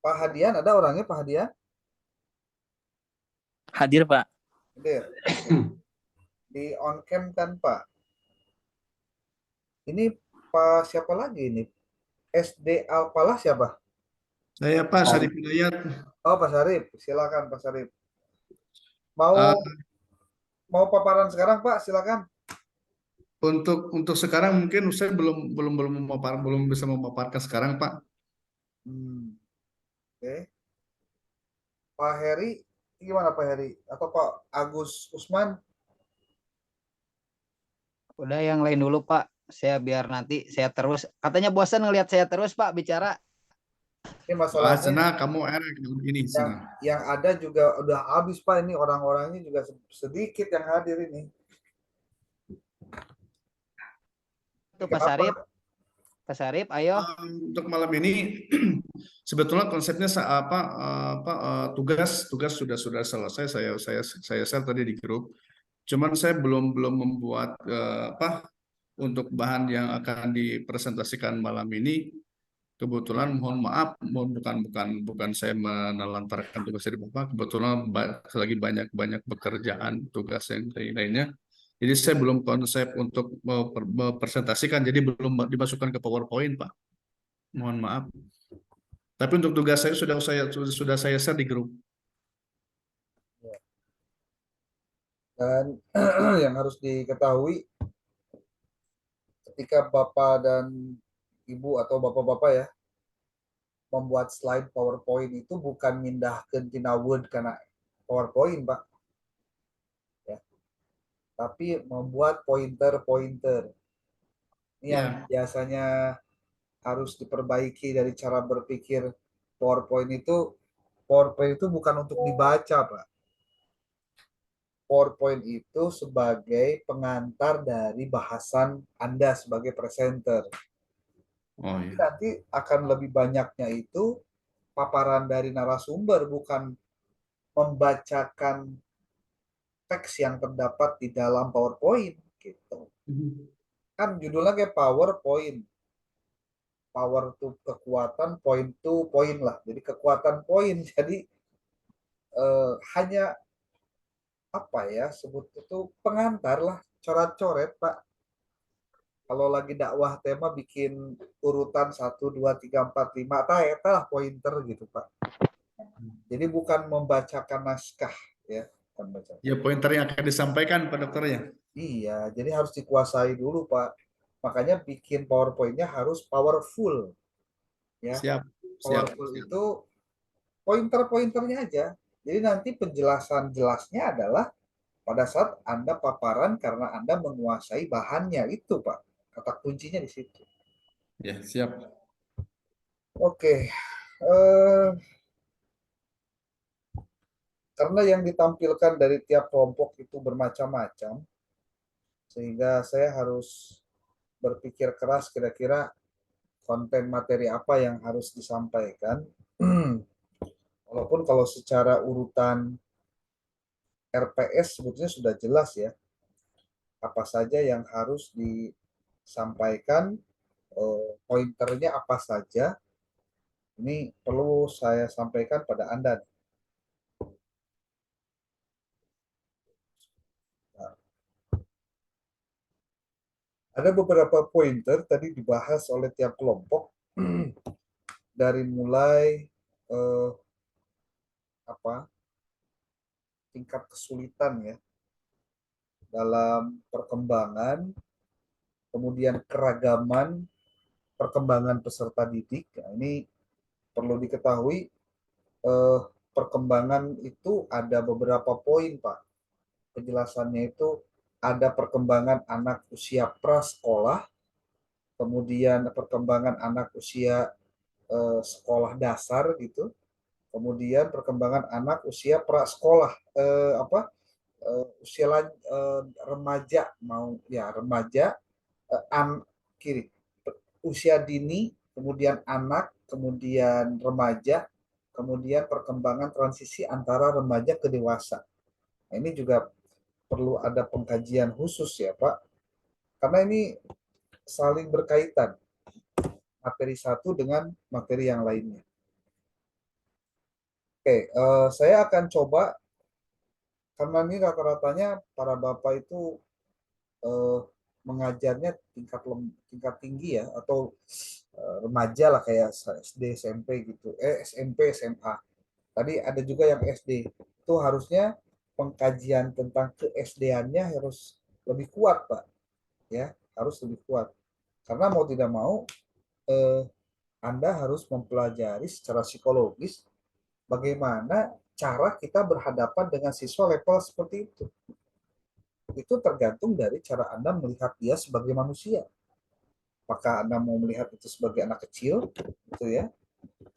Speaker 1: Pak Hadian, ada orangnya Pak Hadian?
Speaker 8: Hadir, Pak.
Speaker 1: Hadir. Di on cam kan Pak? Ini Pak siapa lagi ini? SD Alpalah siapa?
Speaker 6: Saya Pak Syarif Hidayat.
Speaker 1: Oh Pak Syarif, silakan Pak Syarif. Mau
Speaker 6: Ah,
Speaker 1: mau paparan sekarang Pak, silakan.
Speaker 6: untuk sekarang mungkin saya belum bisa memaparkan sekarang Pak.
Speaker 1: Oke. Pak Heri, gimana Pak Heri? Atau Pak Agus Usman?
Speaker 4: Udah yang lain dulu, Pak. Saya biar nanti saya terus. Katanya bosan ngelihat saya terus, Pak, bicara.
Speaker 1: Ini masalahnya
Speaker 6: Sana kamu enak ini
Speaker 1: yang ada juga udah habis Pak, ini orang-orangnya juga sedikit yang hadir ini.
Speaker 4: Tuh Pak Syarif. Pak Syarif, ayo.
Speaker 6: Untuk malam ini sebetulnya konsepnya tugas sudah selesai, saya share tadi di grup. Cuman saya belum membuat untuk bahan yang akan dipresentasikan malam ini. Kebetulan mohon maaf, bukan saya menelantarkan tugas dari Bapak. Kebetulan lagi banyak pekerjaan tugas yang lainnya. Jadi saya belum konsep untuk mempresentasikan, jadi belum dimasukkan ke PowerPoint, Pak. Mohon maaf. Tapi untuk tugas saya sudah saya share di grup.
Speaker 1: Dan yang harus diketahui ketika Bapak dan Ibu atau Bapak-bapak ya membuat slide PowerPoint itu bukan mindahkeun tina Word karena PowerPoint, Pak. Ya. Tapi membuat pointer-pointer. Ini yang biasanya harus diperbaiki dari cara berpikir PowerPoint itu bukan untuk dibaca, Pak. PowerPoint itu sebagai pengantar dari bahasan Anda sebagai presenter.
Speaker 6: Oh iya.
Speaker 1: Nanti akan lebih banyaknya itu paparan dari narasumber, bukan membacakan teks yang terdapat di dalam PowerPoint gitu. Kan judulnya kayak PowerPoint. Power to kekuatan, point to point lah. Jadi kekuatan poin. Jadi hanya apa ya sebut itu pengantar lah, coret-coret Pak. Kalau lagi dakwah tema bikin urutan 1, 2, 3, 4, 5, eta lah pointer gitu Pak. Jadi bukan membacakan naskah ya.
Speaker 6: Ya, pointer yang akan disampaikan Pak Dokter ya.
Speaker 1: Iya, jadi harus dikuasai dulu Pak. Makanya bikin PowerPoint-nya harus powerful. Ya,
Speaker 6: Siap, siap,
Speaker 1: powerful
Speaker 6: siap.
Speaker 1: itu pointer-pointernya aja. Jadi nanti penjelasan jelasnya adalah pada saat Anda paparan karena Anda menguasai bahannya itu, Pak. Kata kuncinya di situ.
Speaker 6: Ya, siap.
Speaker 1: Oke. Karena yang ditampilkan dari tiap kelompok itu bermacam-macam, sehingga saya harus berpikir keras kira-kira konten materi apa yang harus disampaikan. Walaupun kalau secara urutan RPS sebetulnya sudah jelas ya, apa saja yang harus disampaikan, pointernya apa saja, ini perlu saya sampaikan pada Anda. Nah, ada beberapa pointer tadi dibahas oleh tiap kelompok, dari mulai tingkat kesulitan ya dalam perkembangan, kemudian keragaman perkembangan peserta didik. Nah, ini perlu diketahui, perkembangan itu ada beberapa poin, Pak. Penjelasannya itu ada perkembangan anak usia prasekolah, kemudian perkembangan anak usia sekolah dasar gitu, kemudian perkembangan anak usia prasekolah, usia remaja, mau ya remaja, kiri, usia dini, kemudian anak, kemudian remaja, kemudian perkembangan transisi antara remaja ke dewasa. Nah, ini juga perlu ada pengkajian khusus ya Pak, karena ini saling berkaitan materi satu dengan materi yang lainnya. Oke, saya akan coba, karena ini rata-ratanya para bapak itu mengajarnya tingkat tinggi ya, atau remaja lah kayak SD, SMP gitu, SMP, SMA. Tadi ada juga yang SD. Itu harusnya pengkajian tentang ke SD-annya harus lebih kuat, Pak. Ya, harus lebih kuat. Karena mau tidak mau, Anda harus mempelajari secara psikologis bagaimana cara kita berhadapan dengan siswa level seperti itu. Itu tergantung dari cara Anda melihat dia sebagai manusia. Apakah Anda mau melihat itu sebagai anak kecil, gitu ya,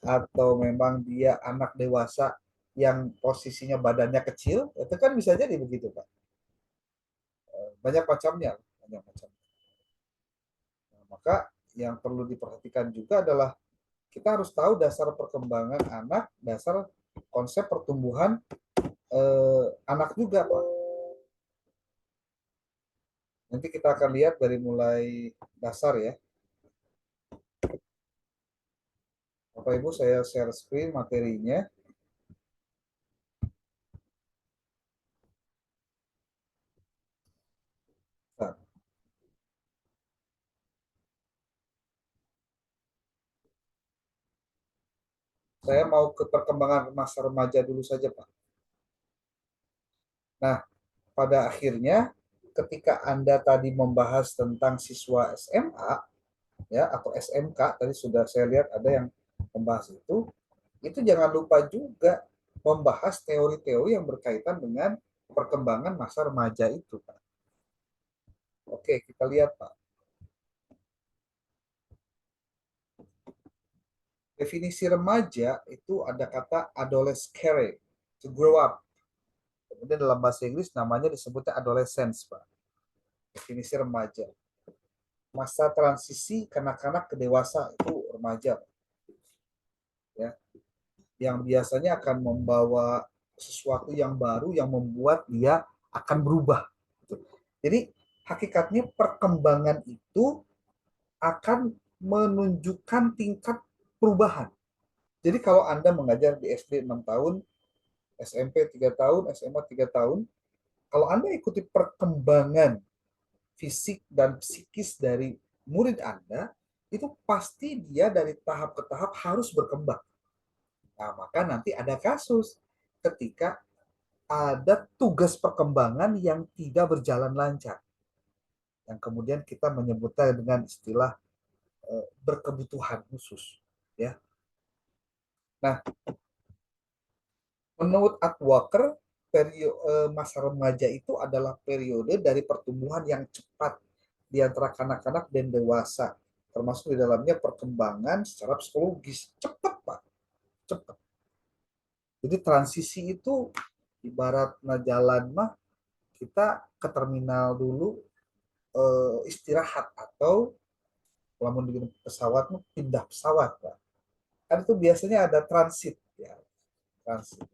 Speaker 1: atau memang dia anak dewasa yang posisinya badannya kecil, itu kan bisa jadi begitu, Pak. Banyak macamnya, banyak macam. Nah, maka yang perlu diperhatikan juga adalah kita harus tahu dasar perkembangan anak, dasar konsep pertumbuhan anak juga, Pak. Nanti kita akan lihat dari mulai dasar ya. Bapak Ibu, saya share screen materinya. Nah, saya mau ke perkembangan masa remaja dulu saja, Pak. Nah, pada akhirnya ketika Anda tadi membahas tentang siswa SMA ya atau SMK, tadi sudah saya lihat ada yang membahas itu jangan lupa juga membahas teori-teori yang berkaitan dengan perkembangan masa remaja itu, Pak. Oke, kita lihat, Pak. Definisi remaja itu ada kata adolescere, to grow up. Kemudian dalam bahasa Inggris namanya disebutnya adolescence, Pak. Definisi remaja. Masa transisi kanak-kanak ke dewasa itu remaja, ya. Yang biasanya akan membawa sesuatu yang baru yang membuat dia akan berubah. Jadi hakikatnya perkembangan itu akan menunjukkan tingkat perubahan. Jadi kalau Anda mengajar di SD 6 tahun, SMP 3 tahun, SMA 3 tahun, kalau Anda ikuti perkembangan fisik dan psikis dari murid Anda, itu pasti dia dari tahap ke tahap harus berkembang. Nah, maka nanti ada kasus ketika ada tugas perkembangan yang tidak berjalan lancar. Yang kemudian kita menyebutnya dengan istilah berkebutuhan khusus. Ya. Nah, menurut Atwater, masa remaja itu adalah periode dari pertumbuhan yang cepat di antara kanak-kanak dan dewasa, termasuk di dalamnya perkembangan secara psikologis. Cepat, Pak. Cepat. Jadi transisi itu ibarat jalan mah, kita ke terminal dulu, istirahat, atau kalau di pesawat pindah pesawat, Pak. Kan itu biasanya ada transit, ya. Transit.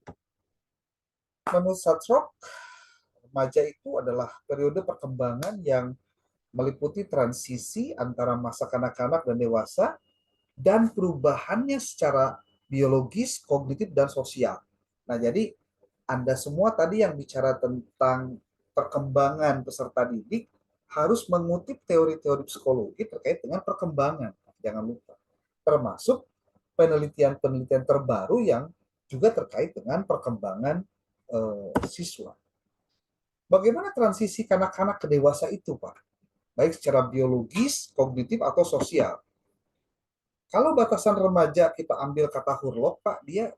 Speaker 1: Menurut Satrok, remaja itu adalah periode perkembangan yang meliputi transisi antara masa kanak-kanak dan dewasa dan perubahannya secara biologis, kognitif, dan sosial. Nah, jadi Anda semua tadi yang bicara tentang perkembangan peserta didik harus mengutip teori-teori psikologi terkait dengan perkembangan. Jangan lupa. Termasuk penelitian-penelitian terbaru yang juga terkait dengan perkembangan siswa. Bagaimana transisi kanak-kanak ke dewasa itu, Pak? Baik secara biologis, kognitif, atau sosial. Kalau batasan remaja kita ambil kata Hurlock, Pak, dia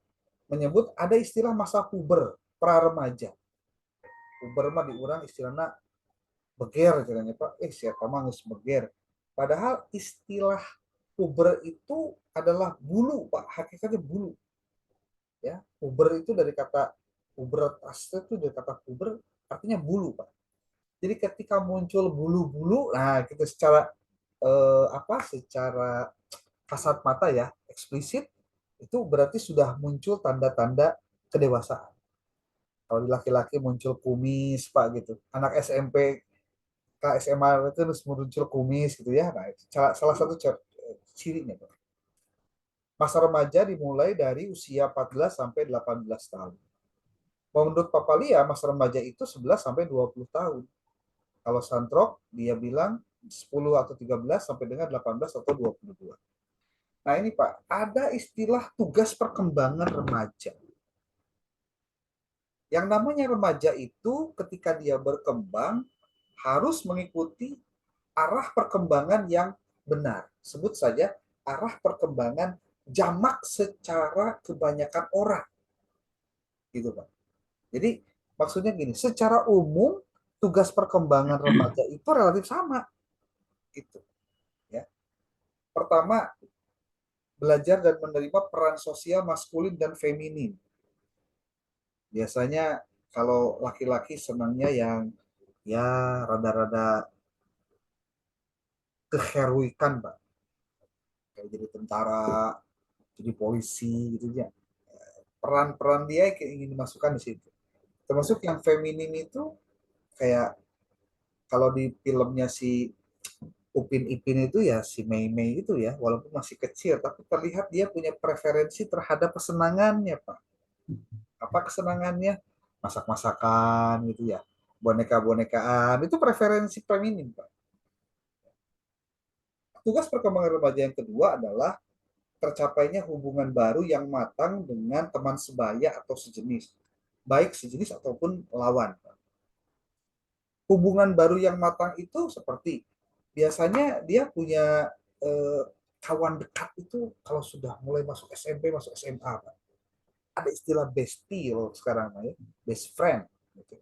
Speaker 1: menyebut ada istilah masa puber, pra-remaja. Puber mah diurang istilahnya beger, katanya, Pak. Siapa mah geus beger. Padahal istilah puber itu adalah bulu, Pak. Hakikatnya bulu. Ya, puber itu dari kata pubertas, itu dari kata puber artinya bulu, Pak. Jadi ketika muncul bulu-bulu, nah kita secara secara kasat mata ya, eksplisit, itu berarti sudah muncul tanda-tanda kedewasaan. Kalau di laki-laki muncul kumis, Pak, gitu. Anak SMP ke SMA itu harus muncul kumis gitu ya. Nah, itu salah satu cirinya, Pak. Masa remaja dimulai dari usia 14 sampai 18 tahun. Menurut Papalia, masa remaja itu 11 sampai 20 tahun. Kalau Santrok, dia bilang 10 atau 13 sampai dengan 18 atau 22. Nah ini Pak, ada istilah tugas perkembangan remaja. Yang namanya remaja itu ketika dia berkembang harus mengikuti arah perkembangan yang benar. Sebut saja arah perkembangan jamak secara kebanyakan orang. Gitu Pak. Jadi maksudnya gini, secara umum tugas perkembangan remaja itu relatif sama. Gitu. Ya. Pertama, belajar dan menerima peran sosial maskulin dan feminin. Biasanya kalau laki-laki senangnya yang ya rada-rada keheroikan, Pak. Kayak jadi tentara, jadi polisi gitu ya. Peran-peran dia yang ingin dimasukkan di situ. Termasuk yang feminin itu kayak kalau di filmnya si Upin Ipin itu ya si Mei Mei itu ya, walaupun masih kecil tapi terlihat dia punya preferensi terhadap kesenangannya, Pak. Apa kesenangannya? Masak-masakan gitu ya, boneka-bonekaan, itu preferensi feminin, Pak. Tugas perkembangan remaja yang kedua adalah tercapainya hubungan baru yang matang dengan teman sebaya atau sejenis, baik sejenis ataupun lawan. Hubungan baru yang matang itu seperti biasanya dia punya eh, kawan dekat itu kalau sudah mulai masuk SMP, masuk SMA, Pak. Ada istilah bestie loh sekarang, ya. Best friend. Gitu.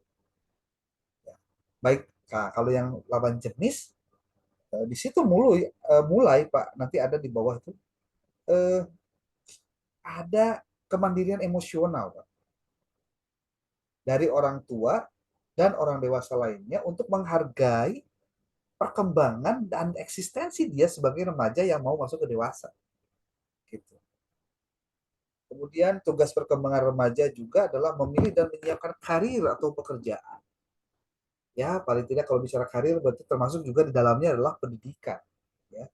Speaker 1: Ya. Baik, nah, kalau yang lawan jenis, di situ mulai Pak, nanti ada di bawah itu, ada kemandirian emosional, Pak. dari orang tua dan orang dewasa lainnya untuk menghargai perkembangan dan eksistensi dia sebagai remaja yang mau masuk ke dewasa. Gitu. Kemudian tugas perkembangan remaja juga adalah memilih dan menyiapkan karir atau pekerjaan. Ya, paling tidak kalau bicara karir berarti termasuk juga di dalamnya adalah pendidikan. Ya.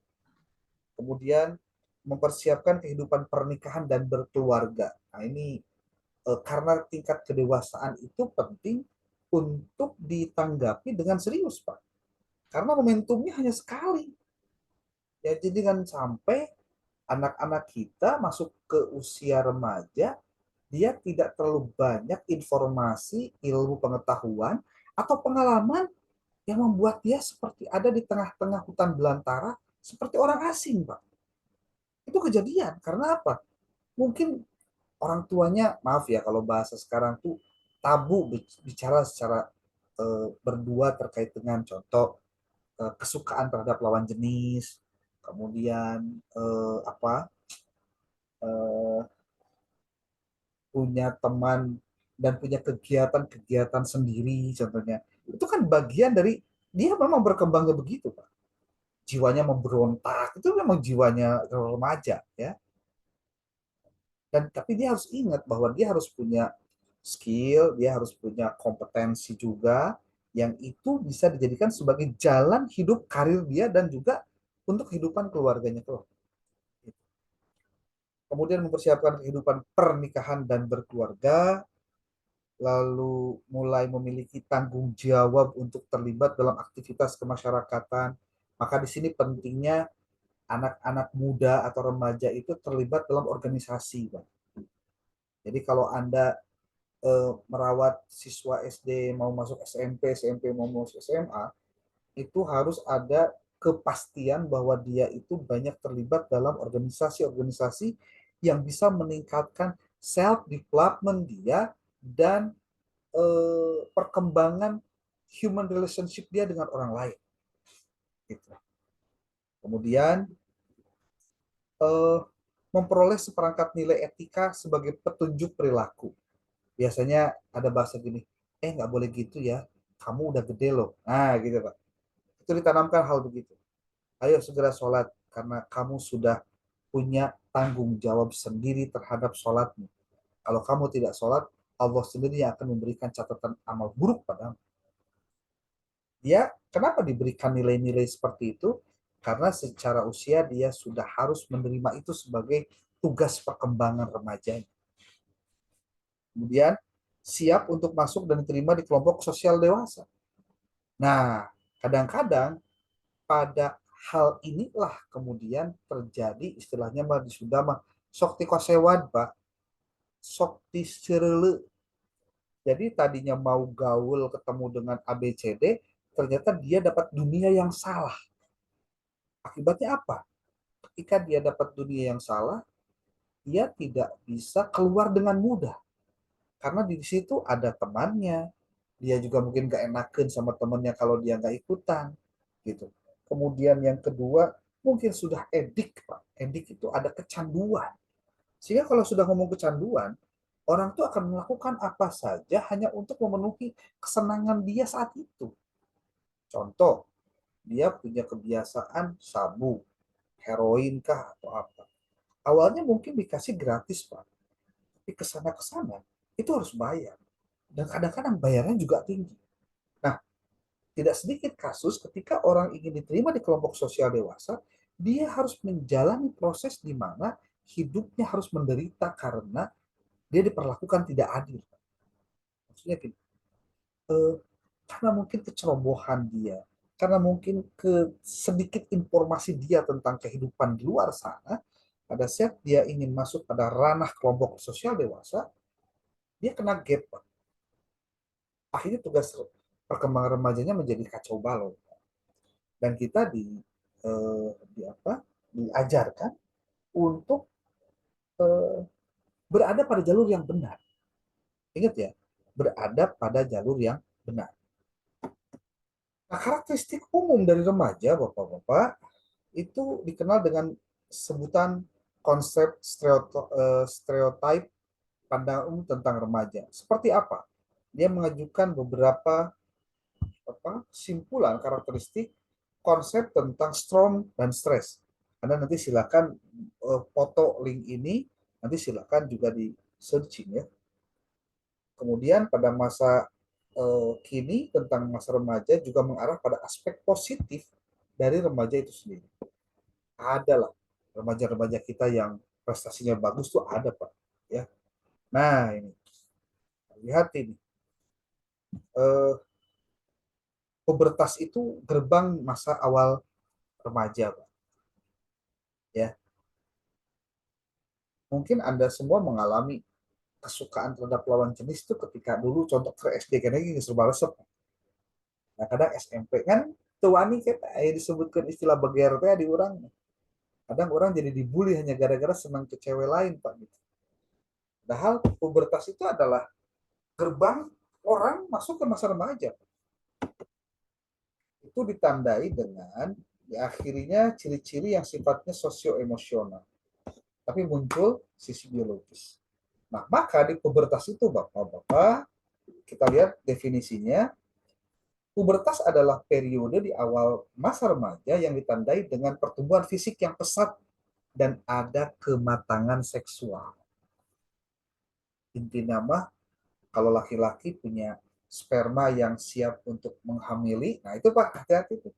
Speaker 1: Kemudian mempersiapkan kehidupan pernikahan dan berkeluarga. Nah, ini karena tingkat kedewasaan itu penting untuk ditanggapi dengan serius, Pak. Karena momentumnya hanya sekali. Ya, jadi kan sampai anak-anak kita masuk ke usia remaja, dia tidak terlalu banyak informasi, ilmu pengetahuan, atau pengalaman yang membuat dia seperti ada di tengah-tengah hutan belantara, seperti orang asing, Pak. Itu kejadian. Karena apa? Mungkin orang tuanya, maaf ya kalau bahasa sekarang tuh tabu bicara secara berdua terkait dengan contoh kesukaan terhadap lawan jenis, kemudian eh, punya teman dan punya kegiatan-kegiatan sendiri contohnya. Itu kan bagian dari dia memang berkembangnya begitu, Pak. Jiwanya memberontak, itu memang jiwanya remaja ya. Dan tapi dia harus ingat bahwa dia harus punya skill, dia harus punya kompetensi juga yang itu bisa dijadikan sebagai jalan hidup karir dia dan juga untuk kehidupan keluarganya kelak. Kemudian mempersiapkan kehidupan pernikahan dan berkeluarga, lalu mulai memiliki tanggung jawab untuk terlibat dalam aktivitas kemasyarakatan. Maka di sini pentingnya anak-anak muda atau remaja itu terlibat dalam organisasi, Pak. Jadi kalau Anda merawat siswa SD mau masuk SMP, SMP mau masuk SMA, itu harus ada kepastian bahwa dia itu banyak terlibat dalam organisasi-organisasi yang bisa meningkatkan self development dia dan perkembangan human relationship dia dengan orang lain. Gitu. Kemudian memperoleh seperangkat nilai etika sebagai petunjuk perilaku. Biasanya ada bahasa gini, nggak boleh gitu ya, kamu udah gede loh. Nah gitu Pak. Itu ditanamkan hal begitu. Ayo segera sholat, karena kamu sudah punya tanggung jawab sendiri terhadap sholatmu. Kalau kamu tidak sholat, Allah sendiri yang akan memberikan catatan amal buruk padamu. Dia kenapa diberikan nilai-nilai seperti itu? Karena secara usia dia sudah harus menerima itu sebagai tugas perkembangan remaja. Kemudian siap untuk masuk dan diterima di kelompok sosial dewasa. Nah, kadang-kadang pada hal inilah kemudian terjadi istilahnya mah di Sunda mah sok tikosewad, Pak. Sok tisirele. Jadi tadinya mau gaul ketemu dengan ABCD, ternyata dia dapat dunia yang salah. Akibatnya apa? Ketika dia dapat dunia yang salah, dia tidak bisa keluar dengan mudah. Karena di situ ada temannya, dia juga mungkin gak enakan sama temannya kalau dia gak ikutan gitu. Kemudian yang kedua mungkin sudah edik, Pak. Edik itu ada kecanduan, sehingga kalau sudah ngomong kecanduan, orang tuh akan melakukan apa saja hanya untuk memenuhi kesenangan dia saat itu. Contoh, dia punya kebiasaan sabu, heroin kah atau apa. Awalnya mungkin dikasih gratis, Pak, tapi kesana-kesana itu harus bayar. Dan kadang-kadang bayarnya juga tinggi. Nah, tidak sedikit kasus ketika orang ingin diterima di kelompok sosial dewasa, dia harus menjalani proses di mana hidupnya harus menderita karena dia diperlakukan tidak adil. Maksudnya gini, karena mungkin kecerobohan dia, karena mungkin sedikit informasi dia tentang kehidupan di luar sana, pada saat dia ingin masuk pada ranah kelompok sosial dewasa, dia kena gap. Akhirnya tugas perkembangan remajanya menjadi kacau balau. Dan kita diajarkan untuk berada pada jalur yang benar. Ingat ya, berada pada jalur yang benar. Nah, karakteristik umum dari remaja, Bapak-Bapak, itu dikenal dengan sebutan konsep stereotip pandangan umum tentang remaja. Seperti apa? dia mengajukan beberapa kesimpulan karakteristik konsep tentang storm dan stres. Anda nanti silakan foto link ini, nanti silakan juga di searching ya. Kemudian pada masa kini tentang masa remaja juga mengarah pada aspek positif dari remaja itu sendiri. Ada lah remaja-remaja kita yang prestasinya bagus tuh ada Pak. Ya. Nah ini lihat ini. Pubertas itu gerbang masa awal remaja, Pak. Ya. Mungkin Anda semua mengalami kesukaan terhadap lawan jenis itu ketika dulu contoh ke SD kan lagi serba resep. Nah, kadang SMP kan tuani kita disebutkan istilah beger teh di orang. Kadang orang jadi dibully hanya gara-gara senang ke cewek lain, Pak gitu. Padahal pubertas itu adalah gerbang orang masuk ke masa remaja. Itu ditandai dengan akhirnya ciri-ciri yang sifatnya sosio-emosional. Tapi muncul sisi biologis. Nah, maka di pubertas itu Bapak-bapak, kita lihat definisinya, pubertas adalah periode di awal masa remaja yang ditandai dengan pertumbuhan fisik yang pesat dan ada kematangan seksual. Inti nama, kalau laki-laki punya sperma yang siap untuk menghamili, nah itu Pak, hati-hati tuh.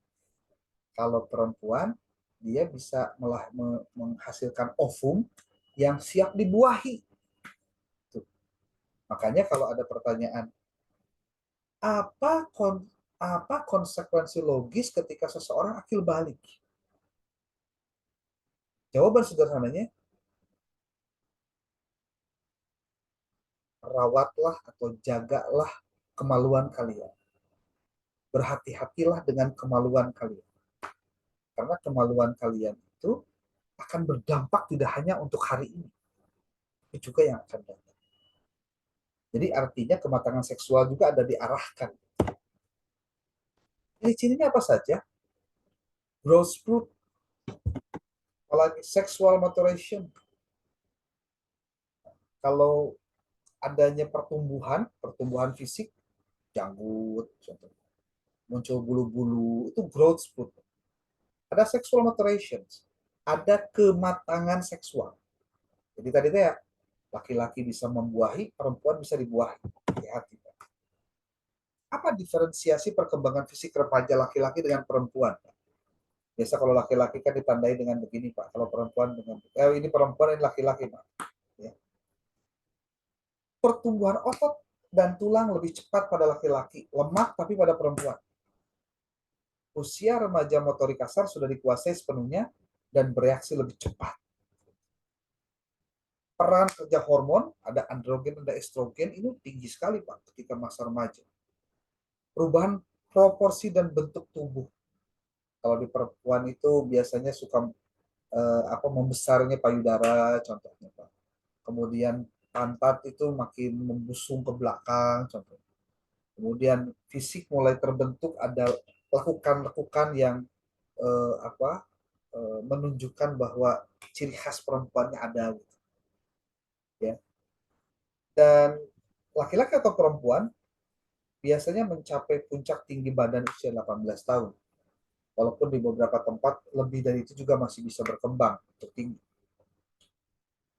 Speaker 1: Kalau perempuan, dia bisa menghasilkan ovum yang siap dibuahi. Tuh. Makanya kalau ada pertanyaan, apa konsekuensi logis ketika seseorang akil balik? Jawaban sederhananya, rawatlah atau jagalah kemaluan kalian. Berhati-hatilah dengan kemaluan kalian. Karena kemaluan kalian itu akan berdampak tidak hanya untuk hari ini, tapi juga yang akan datang. Jadi artinya kematangan seksual juga ada diarahkan. Ciri-cirinya apa saja? Growth spurt, apalagi sexual maturation. Kalau adanya pertumbuhan fisik, janggut, contohnya, muncul bulu-bulu, itu growth spurt. Ada sexual maturation, ada kematangan seksual. Jadi tadi itu ya, laki-laki bisa membuahi, perempuan bisa dibuahi. Hati-hati. Apa diferensiasi perkembangan fisik remaja laki-laki dengan perempuan? Biasa kalau laki-laki kan ditandai dengan begini Pak, kalau perempuan dengan ini perempuan, ini laki-laki Pak. Ya. Pertumbuhan otot dan tulang lebih cepat pada laki-laki, lemak tapi pada perempuan. Usia remaja motorik kasar sudah dikuasai sepenuhnya dan bereaksi lebih cepat. Peran kerja hormon, ada androgen, ada estrogen, ini tinggi sekali Pak ketika masa remaja. Perubahan proporsi dan bentuk tubuh. Kalau di perempuan itu biasanya suka membesarnya payudara contohnya Pak. Kemudian pantat itu makin membusung ke belakang contohnya. Kemudian fisik mulai terbentuk, ada lekukan-lekukan yang menunjukkan bahwa ciri khas perempuannya ada gitu. Ya. Dan laki-laki atau perempuan biasanya mencapai puncak tinggi badan usia 18 tahun. Walaupun di beberapa tempat lebih dari itu juga masih bisa berkembang untuk tinggi.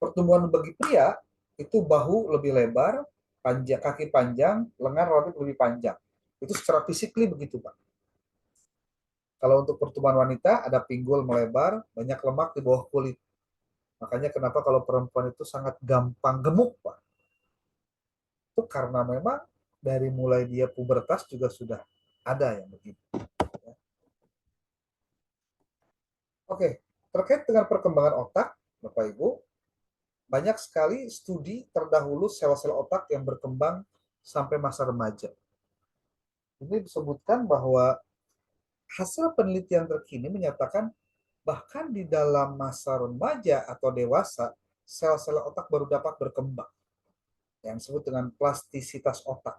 Speaker 1: Pertumbuhan bagi pria itu bahu lebih lebar, kaki panjang, lengan relatif lebih panjang. Itu secara fisikly begitu, Pak. Kalau untuk pertumbuhan wanita, ada pinggul melebar, banyak lemak di bawah kulit. Makanya kenapa kalau perempuan itu sangat gampang gemuk, Pak. Itu karena memang dari mulai dia pubertas juga sudah ada yang begitu. Oke, terkait dengan perkembangan otak, Bapak Ibu, banyak sekali studi terdahulu sel-sel otak yang berkembang sampai masa remaja. Ini disebutkan bahwa hasil penelitian terkini menyatakan bahkan di dalam masa remaja atau dewasa, sel-sel otak baru dapat berkembang. Yang disebut dengan plastisitas otak.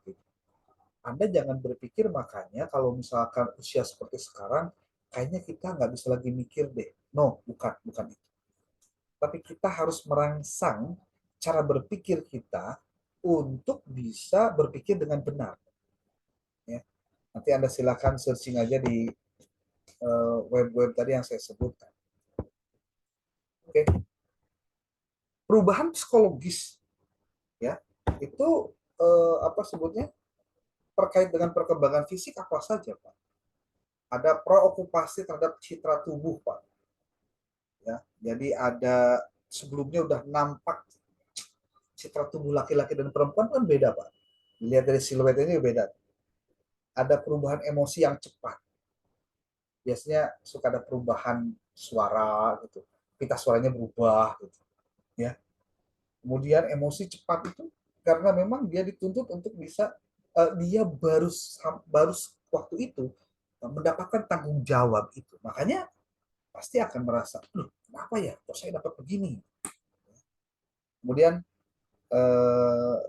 Speaker 1: Anda jangan berpikir makanya kalau misalkan usia seperti sekarang, kayaknya kita nggak bisa lagi mikir deh. No, bukan itu. Tapi kita harus merangsang cara berpikir kita untuk bisa berpikir dengan benar. Ya. Nanti Anda silakan searching aja di web-web tadi yang saya sebutkan. Oke. Perubahan psikologis ya itu apa sebutnya terkait dengan perkembangan fisik apa saja, Pak? Ada preokupasi terhadap citra tubuh, Pak. Ya, jadi ada sebelumnya udah nampak citra tubuh laki-laki dan perempuan kan beda, Pak. Dilihat dari siluet ini beda. Ada perubahan emosi yang cepat. Biasanya suka ada perubahan suara gitu. Pita suaranya berubah gitu. Ya. Kemudian emosi cepat itu karena memang dia dituntut untuk bisa dia baru waktu itu mendapatkan tanggung jawab itu. Makanya pasti akan merasa, loh, kenapa ya? Kok saya dapat begini? Kemudian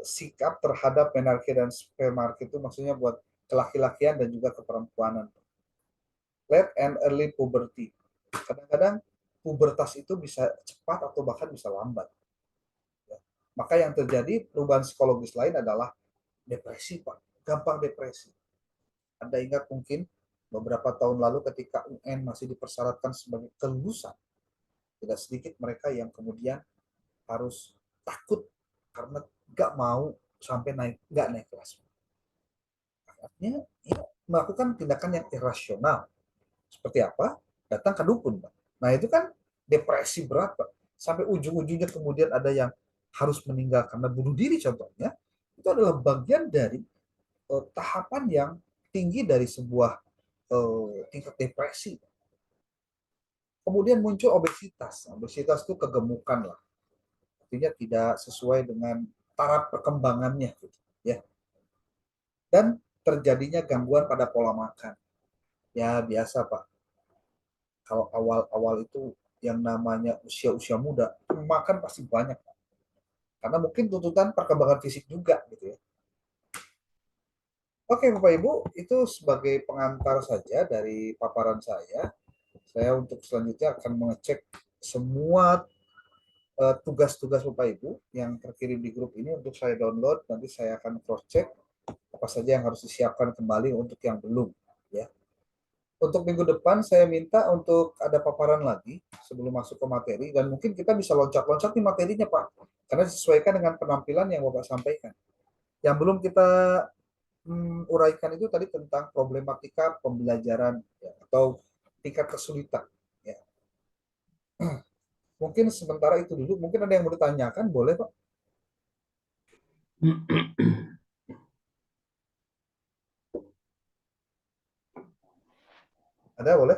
Speaker 1: sikap terhadap menarki dan spermarki itu maksudnya buat kelaki-lakian dan juga keperempuanan. Late and early puberty. Kadang-kadang pubertas itu bisa cepat atau bahkan bisa lambat. Ya. Maka yang terjadi perubahan psikologis lain adalah depresi, Pak. Gampang depresi. Anda ingat mungkin beberapa tahun lalu ketika UN masih dipersyaratkan sebagai kelulusan, tidak sedikit mereka yang kemudian harus takut karena nggak mau sampai nggak naik kelas. Artinya ya, melakukan tindakan yang irasional. Seperti apa? Datang ke dukun, Pak. Nah itu kan depresi berat, Pak. Sampai ujung-ujungnya kemudian ada yang harus meninggal karena bunuh diri contohnya. Itu adalah bagian dari tahapan yang tinggi dari sebuah tingkat depresi. Kemudian muncul obesitas. Obesitas itu kegemukan lah. Artinya tidak sesuai dengan taraf perkembangannya. Gitu, ya. Dan terjadinya gangguan pada pola makan. Ya biasa, Pak. Kalau awal-awal itu yang namanya usia-usia muda, makan pasti banyak. Pak. Karena mungkin tuntutan perkembangan fisik juga. Gitu ya. Oke, Bapak Ibu, itu sebagai pengantar saja dari paparan saya. Saya untuk selanjutnya akan mengecek semua tugas-tugas Bapak Ibu yang terkirim di grup ini untuk saya download. Nanti saya akan cross check apa saja yang harus disiapkan kembali untuk yang belum. Ya. Untuk minggu depan saya minta untuk ada paparan lagi sebelum masuk ke materi dan mungkin kita bisa loncat-loncat di materinya, Pak. Karena disesuaikan dengan penampilan yang Bapak sampaikan. Yang belum kita uraikan itu tadi tentang problematika pembelajaran ya, atau tingkat kesulitan. Ya. Mungkin sementara itu dulu. Mungkin ada yang mau ditanyakan, boleh Pak? Ada, boleh?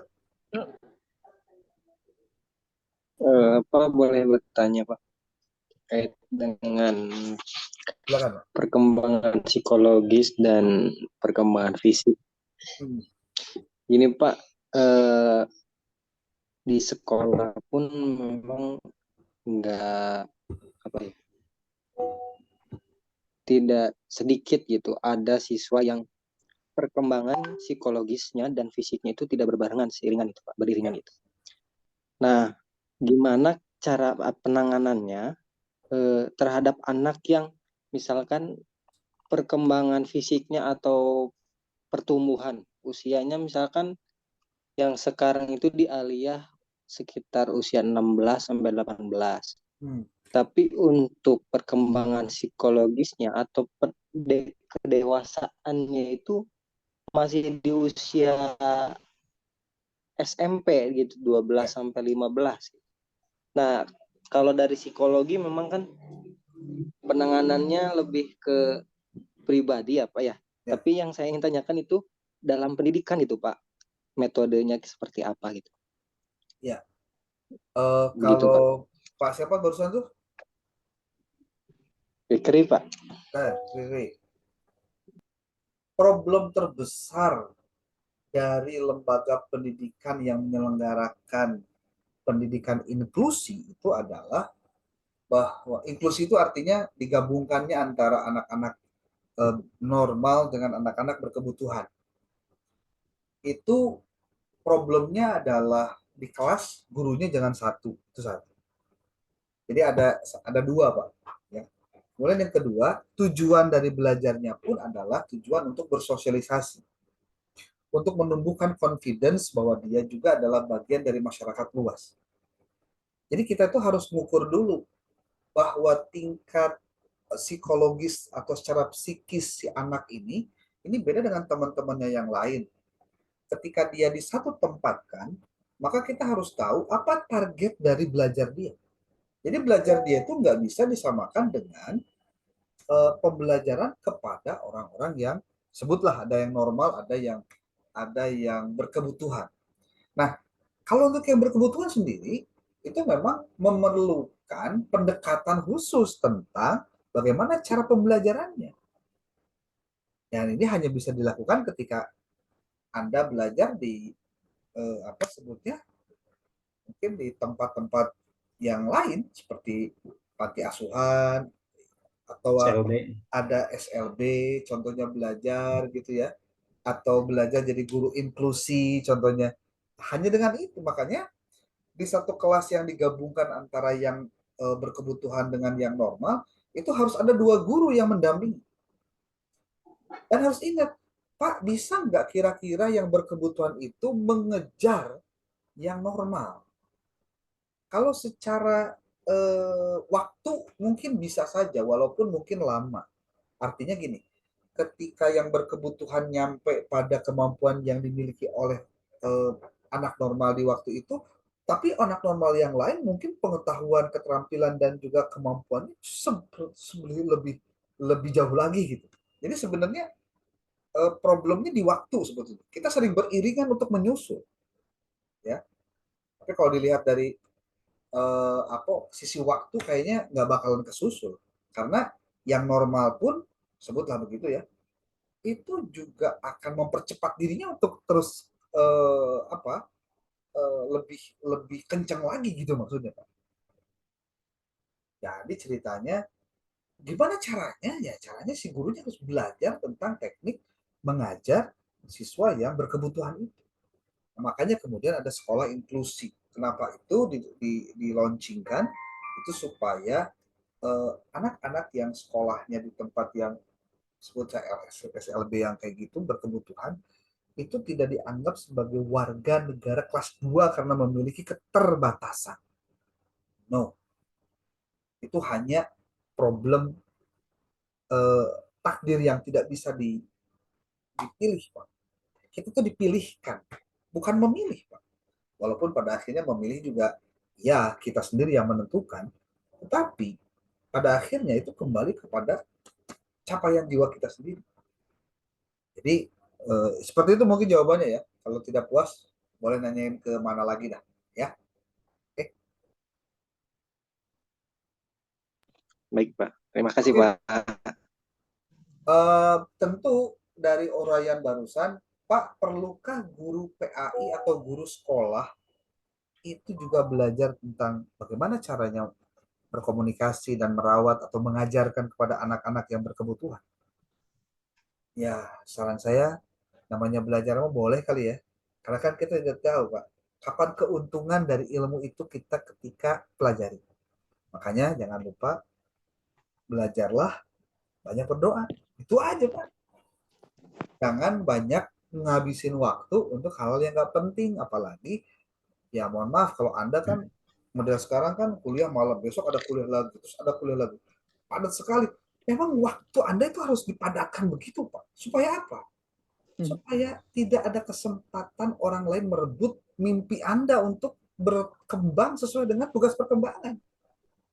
Speaker 7: Pak boleh bertanya Pak terkait dengan
Speaker 1: Silakan, Pak.
Speaker 7: perkembangan psikologis dan perkembangan fisik. Ini Pak, di sekolah pun memang nggak apa ya, tidak sedikit gitu ada siswa yang perkembangan psikologisnya dan fisiknya itu tidak berbarengan seiringan itu Pak, beriringan itu. Nah, gimana cara penanganannya terhadap anak yang misalkan perkembangan fisiknya atau pertumbuhan usianya misalkan yang sekarang itu di aliyah sekitar usia 16 sampai 18. Tapi untuk perkembangan psikologisnya atau kedewasaannya itu masih di usia SMP gitu 12 sampai 15. Nah, kalau dari psikologi memang kan penanganannya lebih ke pribadi apa ya. Tapi yang saya ingin tanyakan itu dalam pendidikan itu Pak, metodenya seperti apa gitu.
Speaker 1: Ya.
Speaker 7: Begitu,
Speaker 1: Kalau Pak siapa barusan tuh?
Speaker 7: Fikri Pak.
Speaker 1: Fikri. Problem terbesar dari lembaga pendidikan yang menyelenggarakan pendidikan inklusi itu adalah bahwa inklusi itu artinya digabungkannya antara anak-anak normal dengan anak-anak berkebutuhan. Itu problemnya adalah di kelas gurunya jangan satu, itu satu. Jadi ada dua Pak. Ya. Kemudian yang kedua, tujuan dari belajarnya pun adalah tujuan untuk bersosialisasi, untuk menumbuhkan confidence bahwa dia juga adalah bagian dari masyarakat luas. Jadi kita tuh harus mengukur dulu bahwa tingkat psikologis atau secara psikis si anak ini beda dengan teman-temannya yang lain. Ketika dia di satu tempat kan, maka kita harus tahu apa target dari belajar dia. Jadi belajar dia itu nggak bisa disamakan dengan pembelajaran kepada orang-orang yang sebutlah ada yang normal, ada yang berkebutuhan. Nah, kalau untuk yang berkebutuhan sendiri itu memang memerlukan pendekatan khusus tentang bagaimana cara pembelajarannya. Dan ini hanya bisa dilakukan ketika Anda belajar di apa sebutnya mungkin di tempat-tempat yang lain seperti panti asuhan atau
Speaker 3: CLB.
Speaker 1: ada SLB contohnya belajar gitu ya, atau belajar jadi guru inklusi contohnya. Hanya dengan itu makanya di satu kelas yang digabungkan antara yang berkebutuhan dengan yang normal itu harus ada 2 guru yang mendampingi. Dan harus ingat, Pak, bisa nggak kira-kira yang berkebutuhan itu mengejar yang normal? Kalau secara waktu mungkin bisa saja, walaupun mungkin lama. Artinya gini, ketika yang berkebutuhan nyampe pada kemampuan yang dimiliki oleh eh, anak normal di waktu itu, tapi anak normal yang lain mungkin pengetahuan, keterampilan dan juga kemampuannya lebih lebih jauh lagi gitu. Jadi sebenarnya problemnya di waktu sebetulnya. Kita sering beriringan untuk menyusul, ya. Tapi kalau dilihat dari sisi waktu kayaknya nggak bakalan kesusul karena yang normal pun sebutlah begitu ya itu juga akan mempercepat dirinya untuk terus lebih lebih kencang lagi gitu maksudnya Pak. Jadi ceritanya gimana caranya ya caranya si gurunya harus belajar tentang teknik mengajar siswa yang berkebutuhan itu. Nah, makanya kemudian ada sekolah inklusi. Kenapa itu di launchingkan itu supaya anak-anak yang sekolahnya di tempat yang sebut SLB yang kayak gitu berkebutuhan itu tidak dianggap sebagai warga negara kelas 2 karena memiliki keterbatasan. No, itu hanya problem eh, takdir yang tidak bisa dipilih, Pak. Kita tuh dipilihkan, bukan memilih, Pak. Walaupun pada akhirnya memilih juga, ya kita sendiri yang menentukan, tetapi pada akhirnya itu kembali kepada capaian jiwa kita sendiri. Jadi seperti itu mungkin jawabannya ya. Kalau tidak puas, boleh nanyain ke mana lagi dah, ya. Oke.
Speaker 8: Baik, Pak. Terima kasih,
Speaker 1: Oke.
Speaker 8: Pak.
Speaker 1: Tentu dari uraian barusan, Pak, perlukah guru PAI atau guru sekolah itu juga belajar tentang bagaimana caranya berkomunikasi dan merawat atau mengajarkan kepada anak-anak yang berkebutuhan? Ya, saran saya namanya belajar mah boleh kali ya. Karena kan kita tidak tahu, Pak, kapan keuntungan dari ilmu itu kita ketika pelajari. Makanya jangan lupa belajarlah, banyak berdoa. Itu aja, Pak. Jangan banyak ngabisin waktu untuk hal yang nggak penting. Apalagi, ya mohon maaf, kalau Anda kan model sekarang kan kuliah malam, besok ada kuliah lagi, terus ada kuliah lagi. Padat sekali. Memang waktu Anda itu harus dipadatkan begitu, Pak. Supaya apa? Supaya tidak ada kesempatan orang lain merebut mimpi Anda untuk berkembang sesuai dengan tugas perkembangan.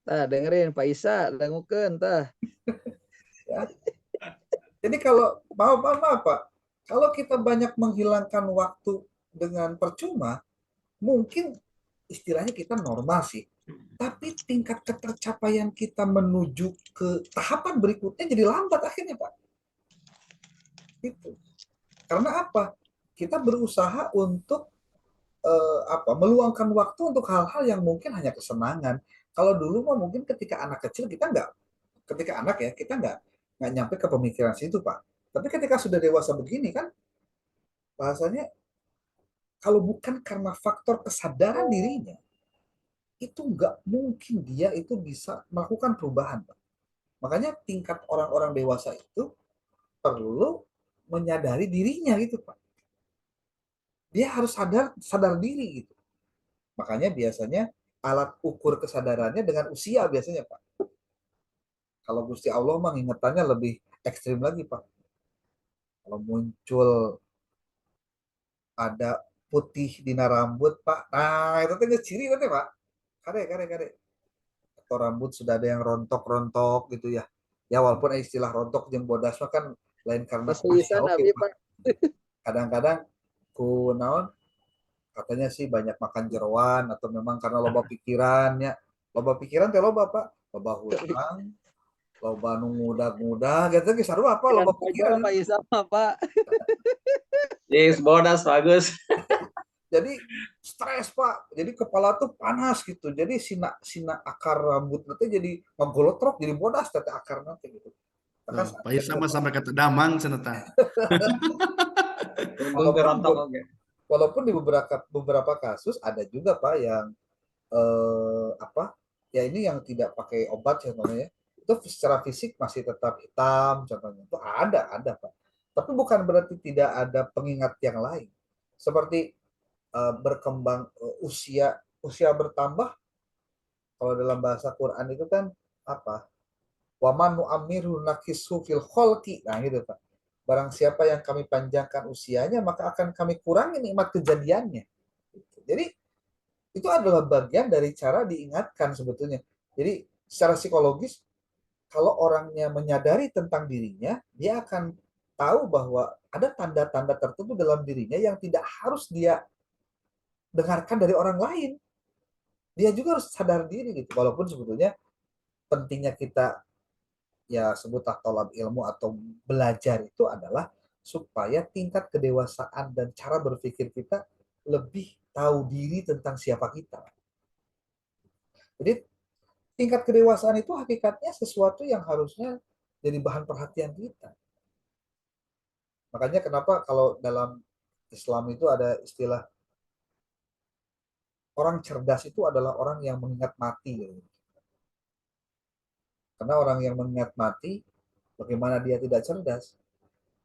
Speaker 4: Tah dengerin Pak Isa, dangukeun tah.
Speaker 1: Ya. Jadi kalau maaf Pak, kalau kita banyak menghilangkan waktu dengan percuma, mungkin istilahnya kita normal sih. Tapi tingkat ketercapaian kita menuju ke tahapan berikutnya jadi lambat akhirnya, Pak. Itu. Karena apa? Kita berusaha untuk meluangkan waktu untuk hal-hal yang mungkin hanya kesenangan. Kalau dulu mah mungkin ketika anak kecil kita nggak, ketika anak ya kita nggak nyampe ke pemikiran situ Pak. Tapi ketika sudah dewasa begini kan, bahasanya kalau bukan karena faktor kesadaran dirinya, itu nggak mungkin dia itu bisa melakukan perubahan Pak. Makanya tingkat orang-orang dewasa itu perlu menyadari dirinya gitu Pak. Dia harus sadar diri gitu. Makanya biasanya alat ukur kesadarannya dengan usia biasanya Pak. Kalau Gusti Allah mah ingetannya lebih ekstrim lagi Pak. Kalau muncul ada putih di rambut Pak, nah itu kan ciri nanti Pak. Kare. Atau rambut sudah ada yang rontok-rontok gitu ya. Ya walaupun istilah rontok yang bodas mah kan lain karena
Speaker 4: Kesulitan
Speaker 1: kumaha
Speaker 4: abi
Speaker 1: Pak.
Speaker 4: Pak.
Speaker 1: Kadang-kadang ku naon katanya sih banyak makan jeroan atau memang karena loba pikirannya. Loba pikiran teh loba Pak. Loba hutang, loba nu ngudag-ngudag gitu ge sarua apa
Speaker 4: Dengan
Speaker 1: loba
Speaker 4: pojol
Speaker 1: pikiran.
Speaker 4: Pak Isa mah Pak.
Speaker 3: Yes, bodas bagus.
Speaker 1: Jadi stres Pak. Jadi kepala tuh panas gitu. Jadi sina akar rambut nanti jadi ngegolotrok jadi bodas tete akar nanti gitu. Maka
Speaker 6: Pak Isa mah sampai kata damang ceneta.
Speaker 3: Untung
Speaker 1: walaupun
Speaker 3: kerontok oke.
Speaker 1: walaupun di beberapa kasus ada juga Pak yang apa ya ini yang tidak pakai obat contohnya ya itu secara fisik masih tetap hitam contohnya itu ada Pak tapi bukan berarti tidak ada pengingat yang lain seperti berkembang usia usia bertambah kalau dalam bahasa Quran itu kan apa waman nu'amiru nakisu fil kholqi nah gitu Pak barang siapa yang kami panjangkan usianya maka akan kami kurangi nikmat kejadiannya jadi itu adalah bagian dari cara diingatkan sebetulnya. Jadi secara psikologis kalau orangnya menyadari tentang dirinya, dia akan tahu bahwa ada tanda-tanda tertentu dalam dirinya yang tidak harus dia dengarkan dari orang lain. Dia juga harus sadar diri gitu. Walaupun sebetulnya pentingnya kita ya sebutlah tolab ilmu atau belajar itu adalah supaya tingkat kedewasaan dan cara berpikir kita lebih tahu diri tentang siapa kita. Jadi tingkat kedewasaan itu hakikatnya sesuatu yang harusnya jadi bahan perhatian kita. Makanya kenapa kalau dalam Islam itu ada istilah orang cerdas itu adalah orang yang mengingat mati. Karena orang yang mengingat mati, bagaimana dia tidak cerdas?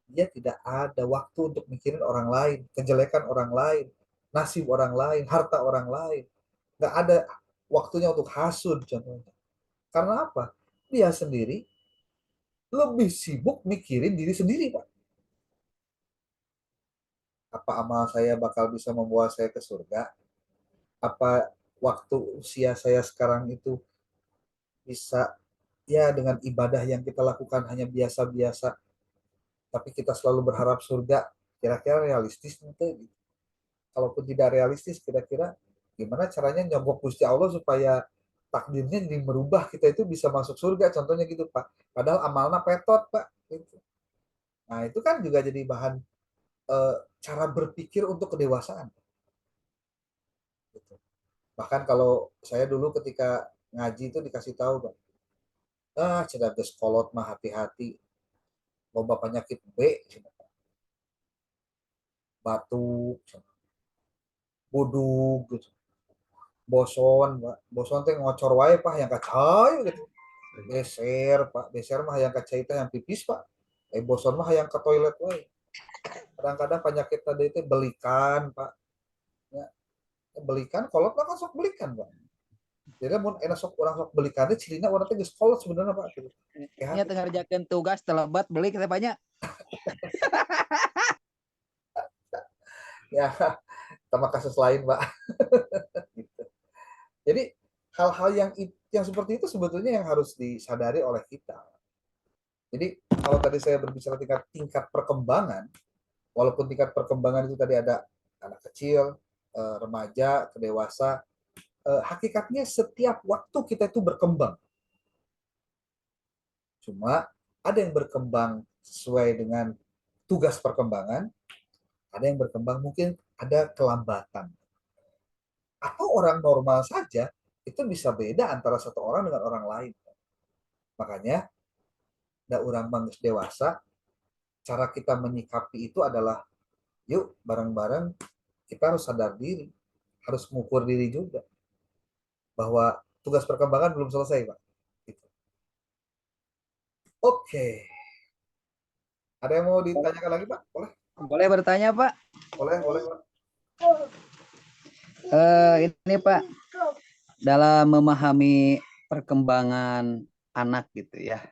Speaker 1: Dia tidak ada waktu untuk mikirin orang lain, kejelekan orang lain, nasib orang lain, harta orang lain. Nggak ada waktunya untuk hasud contohnya. Karena apa? Dia sendiri lebih sibuk mikirin diri sendiri, Pak. Apa amal saya bakal bisa membawa saya ke surga? Apa waktu usia saya sekarang itu bisa ya dengan ibadah yang kita lakukan hanya biasa-biasa, tapi kita selalu berharap surga, kira-kira realistis nanti? Kalaupun tidak realistis, kira-kira gimana caranya nyogok Gusti Allah supaya takdirnya jadi merubah kita itu bisa masuk surga, contohnya gitu Pak. Padahal amalnya petot Pak. Gitu. Nah itu kan juga jadi bahan cara berpikir untuk kedewasaan. Gitu. Bahkan kalau saya dulu ketika ngaji itu dikasih tahu Pak, cedak kolot mah hati-hati, loba penyakit B, batuk, buduk, gitu. Boson, Pak. Boson teh ngocor wae Pak yang kacai gitu. Beser, Pak. Beser mah yang kacai teh yang pipis, Pak. Boson mah yang ke toilet wae. Kadang-kadang penyakit tadi itu belikan, Pak. Ya, belikan, kolot mah kan sok belikan, Pak. Jadi mun enak sok orang sok belikan teh cilina urang teh geus kolot sebenarnya, Pak. Gitu.
Speaker 4: Nya tengah ngerjakeun tugas terlambat beli kita banyak.
Speaker 1: Ya, sama kasus lain, Pak. Gitu. Jadi hal-hal yang seperti itu sebetulnya yang harus disadari oleh kita. Jadi kalau tadi saya berbicara tingkat perkembangan, walaupun tingkat perkembangan itu tadi ada anak kecil, remaja, dewasa, hakikatnya setiap waktu kita itu berkembang. Cuma ada yang berkembang sesuai dengan tugas perkembangan, ada yang berkembang mungkin ada kelambatan. Atau orang normal saja itu bisa beda antara satu orang dengan orang lain. Makanya da orang manggis dewasa, cara kita menyikapi itu adalah yuk bareng-bareng kita harus sadar diri, harus mengukur diri juga bahwa tugas perkembangan belum selesai, Pak. Gitu. Oke. Ada yang mau ditanyakan lagi, Pak? Boleh?
Speaker 4: Boleh bertanya, Pak?
Speaker 1: Boleh, Pak.
Speaker 4: Ini Pak, dalam memahami perkembangan anak gitu ya.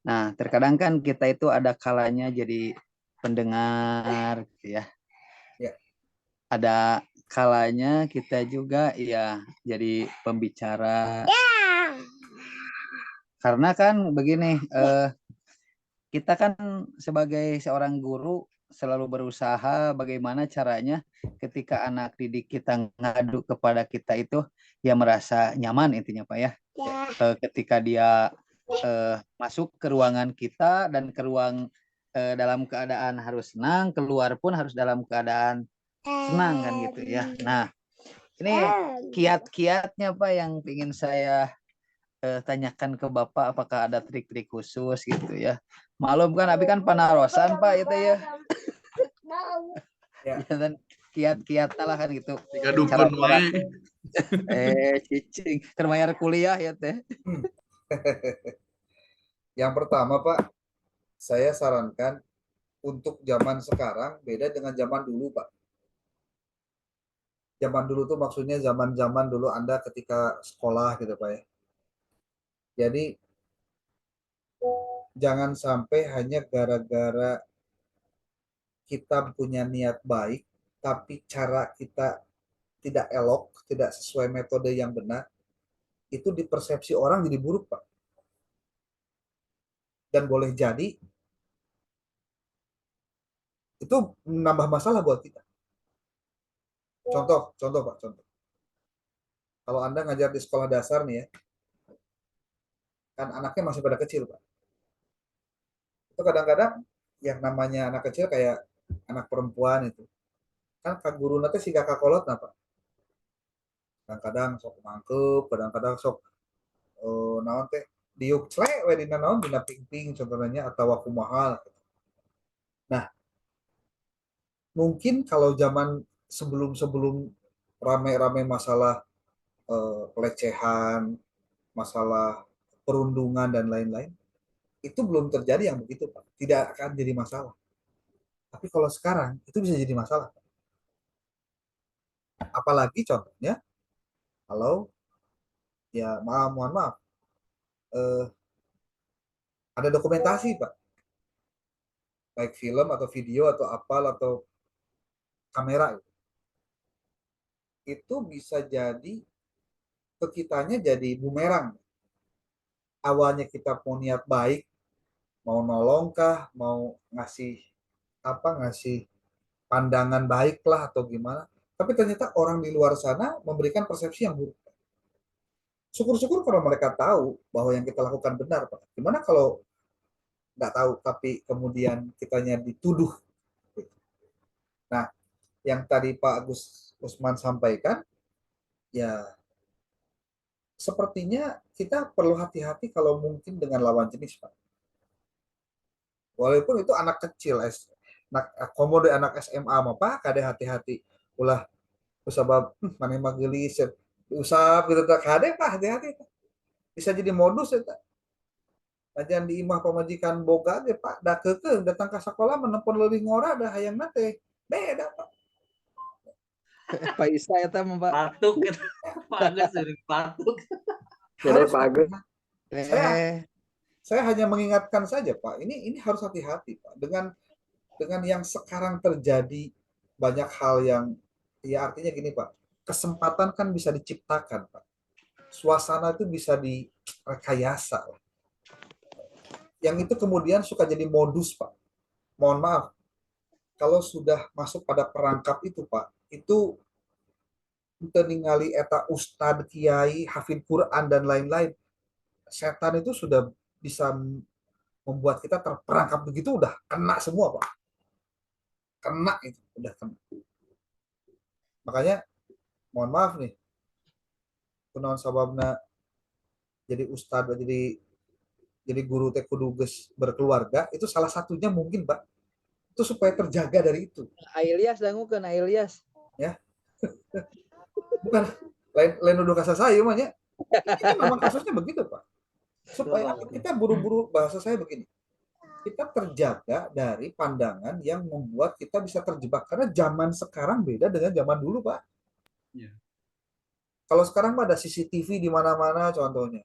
Speaker 4: Nah, terkadang kan kita itu ada kalanya jadi pendengar gitu ya.
Speaker 1: Ya.
Speaker 4: Ada kalanya kita juga ya jadi pembicara. Karena kan begini, kita kan sebagai seorang guru selalu berusaha bagaimana caranya ketika anak didik kita ngadu kepada kita itu ya merasa nyaman intinya Pak ya. Ketika dia masuk ke ruangan kita dan ke ruang dalam keadaan harus senang, keluar pun harus dalam keadaan senang kan gitu ya. Nah, ini kiat-kiatnya Pak yang ingin saya tanyakan ke Bapak, apakah ada trik-trik khusus gitu ya. Maklum kan, abi kan panarosan Pak itu ya.
Speaker 1: Ya.
Speaker 4: Ya dan kiat-kiat lah kan gitu.
Speaker 6: Tiga dukun wae.
Speaker 4: Cicing, terbayar kuliah ya teh.
Speaker 1: Yang pertama, Pak, saya sarankan untuk zaman sekarang beda dengan zaman dulu, Pak. Zaman dulu tuh maksudnya zaman-zaman dulu Anda ketika sekolah gitu, Pak ya. Jadi jangan sampai hanya gara-gara kita punya niat baik, tapi cara kita tidak elok, tidak sesuai metode yang benar, itu dipersepsi orang jadi buruk, Pak. Dan boleh jadi itu menambah masalah buat kita. Contoh Pak, contoh. Kalau Anda ngajar di sekolah dasar nih ya, kan anaknya masih pada kecil, Pak. Itu kadang-kadang yang namanya anak kecil kayak anak perempuan itu, kan kak guru nanti si kakak kolot apa? Kadang-kadang sok mangkep, kadang-kadang sok naon teh diuk clek we dina naon dina ping-ping contohnya atau aku mahal. Nah, mungkin kalau zaman sebelum-sebelum rame-rame masalah pelecehan, masalah perundungan dan lain-lain, itu belum terjadi yang begitu, Pak. Tidak akan jadi masalah. Tapi kalau sekarang itu bisa jadi masalah. Apalagi contohnya kalau ya mohon maaf eh, ada dokumentasi, Pak, baik film atau video atau apal atau kamera itu bisa jadi ke kitanya jadi bumerang. Awalnya kita mau niat baik, mau nolong kah, mau ngasih ngasih pandangan baik lah atau gimana, tapi ternyata orang di luar sana memberikan persepsi yang buruk. Syukur-syukur kalau mereka tahu bahwa yang kita lakukan benar, Pak. Gimana kalau nggak tahu tapi kemudian kitanya dituduh? Nah, yang tadi Pak Agus Usman sampaikan, ya sepertinya kita perlu hati-hati kalau mungkin dengan lawan jenis, Pak. Walaupun itu anak kecil, komode anak SMA mah Pak, kade hati-hati. Ulah usabab mana mah geulis, usap gitu tak kade Pak, hati-hati. Bisa jadi modus ya. Lajan di imah pemajikan boga ge Pak, da keukeuh datang ke sekolah menempon leuwih ngora da hayang teh. Beda Pak.
Speaker 4: Pak Isa eta mah Pak.
Speaker 3: Patuk gitu. Pak Agus sering patuk.
Speaker 8: Jadi Pak Agus.
Speaker 1: Saya hanya mengingatkan saja Pak, ini harus hati-hati Pak dengan yang sekarang terjadi, banyak hal yang ya artinya gini Pak, kesempatan kan bisa diciptakan Pak, suasana itu bisa direkayasa, yang itu kemudian suka jadi modus Pak. Mohon maaf, kalau sudah masuk pada perangkap itu Pak, itu kita ningali eta ustad, kiai, hafid Quran dan lain-lain, setan itu sudah bisa membuat kita terperangkap begitu, udah kena semua Pak, kena itu udah kena. Makanya mohon maaf nih, kunaon sababna jadi ustad, jadi guru teh kudu berkeluarga, itu salah satunya mungkin Pak, itu supaya terjaga dari itu.
Speaker 4: Ailias dangukeun Ailias.
Speaker 1: Ya. Bukan lain udah kasar saya mah ya. Itu memang kasusnya begitu Pak. supaya kita buru-buru, bahasa saya begini, kita terjaga dari pandangan yang membuat kita bisa terjebak, karena zaman sekarang beda dengan zaman dulu, Pak.
Speaker 3: Iya.
Speaker 1: Kalau sekarang ada CCTV di mana-mana contohnya.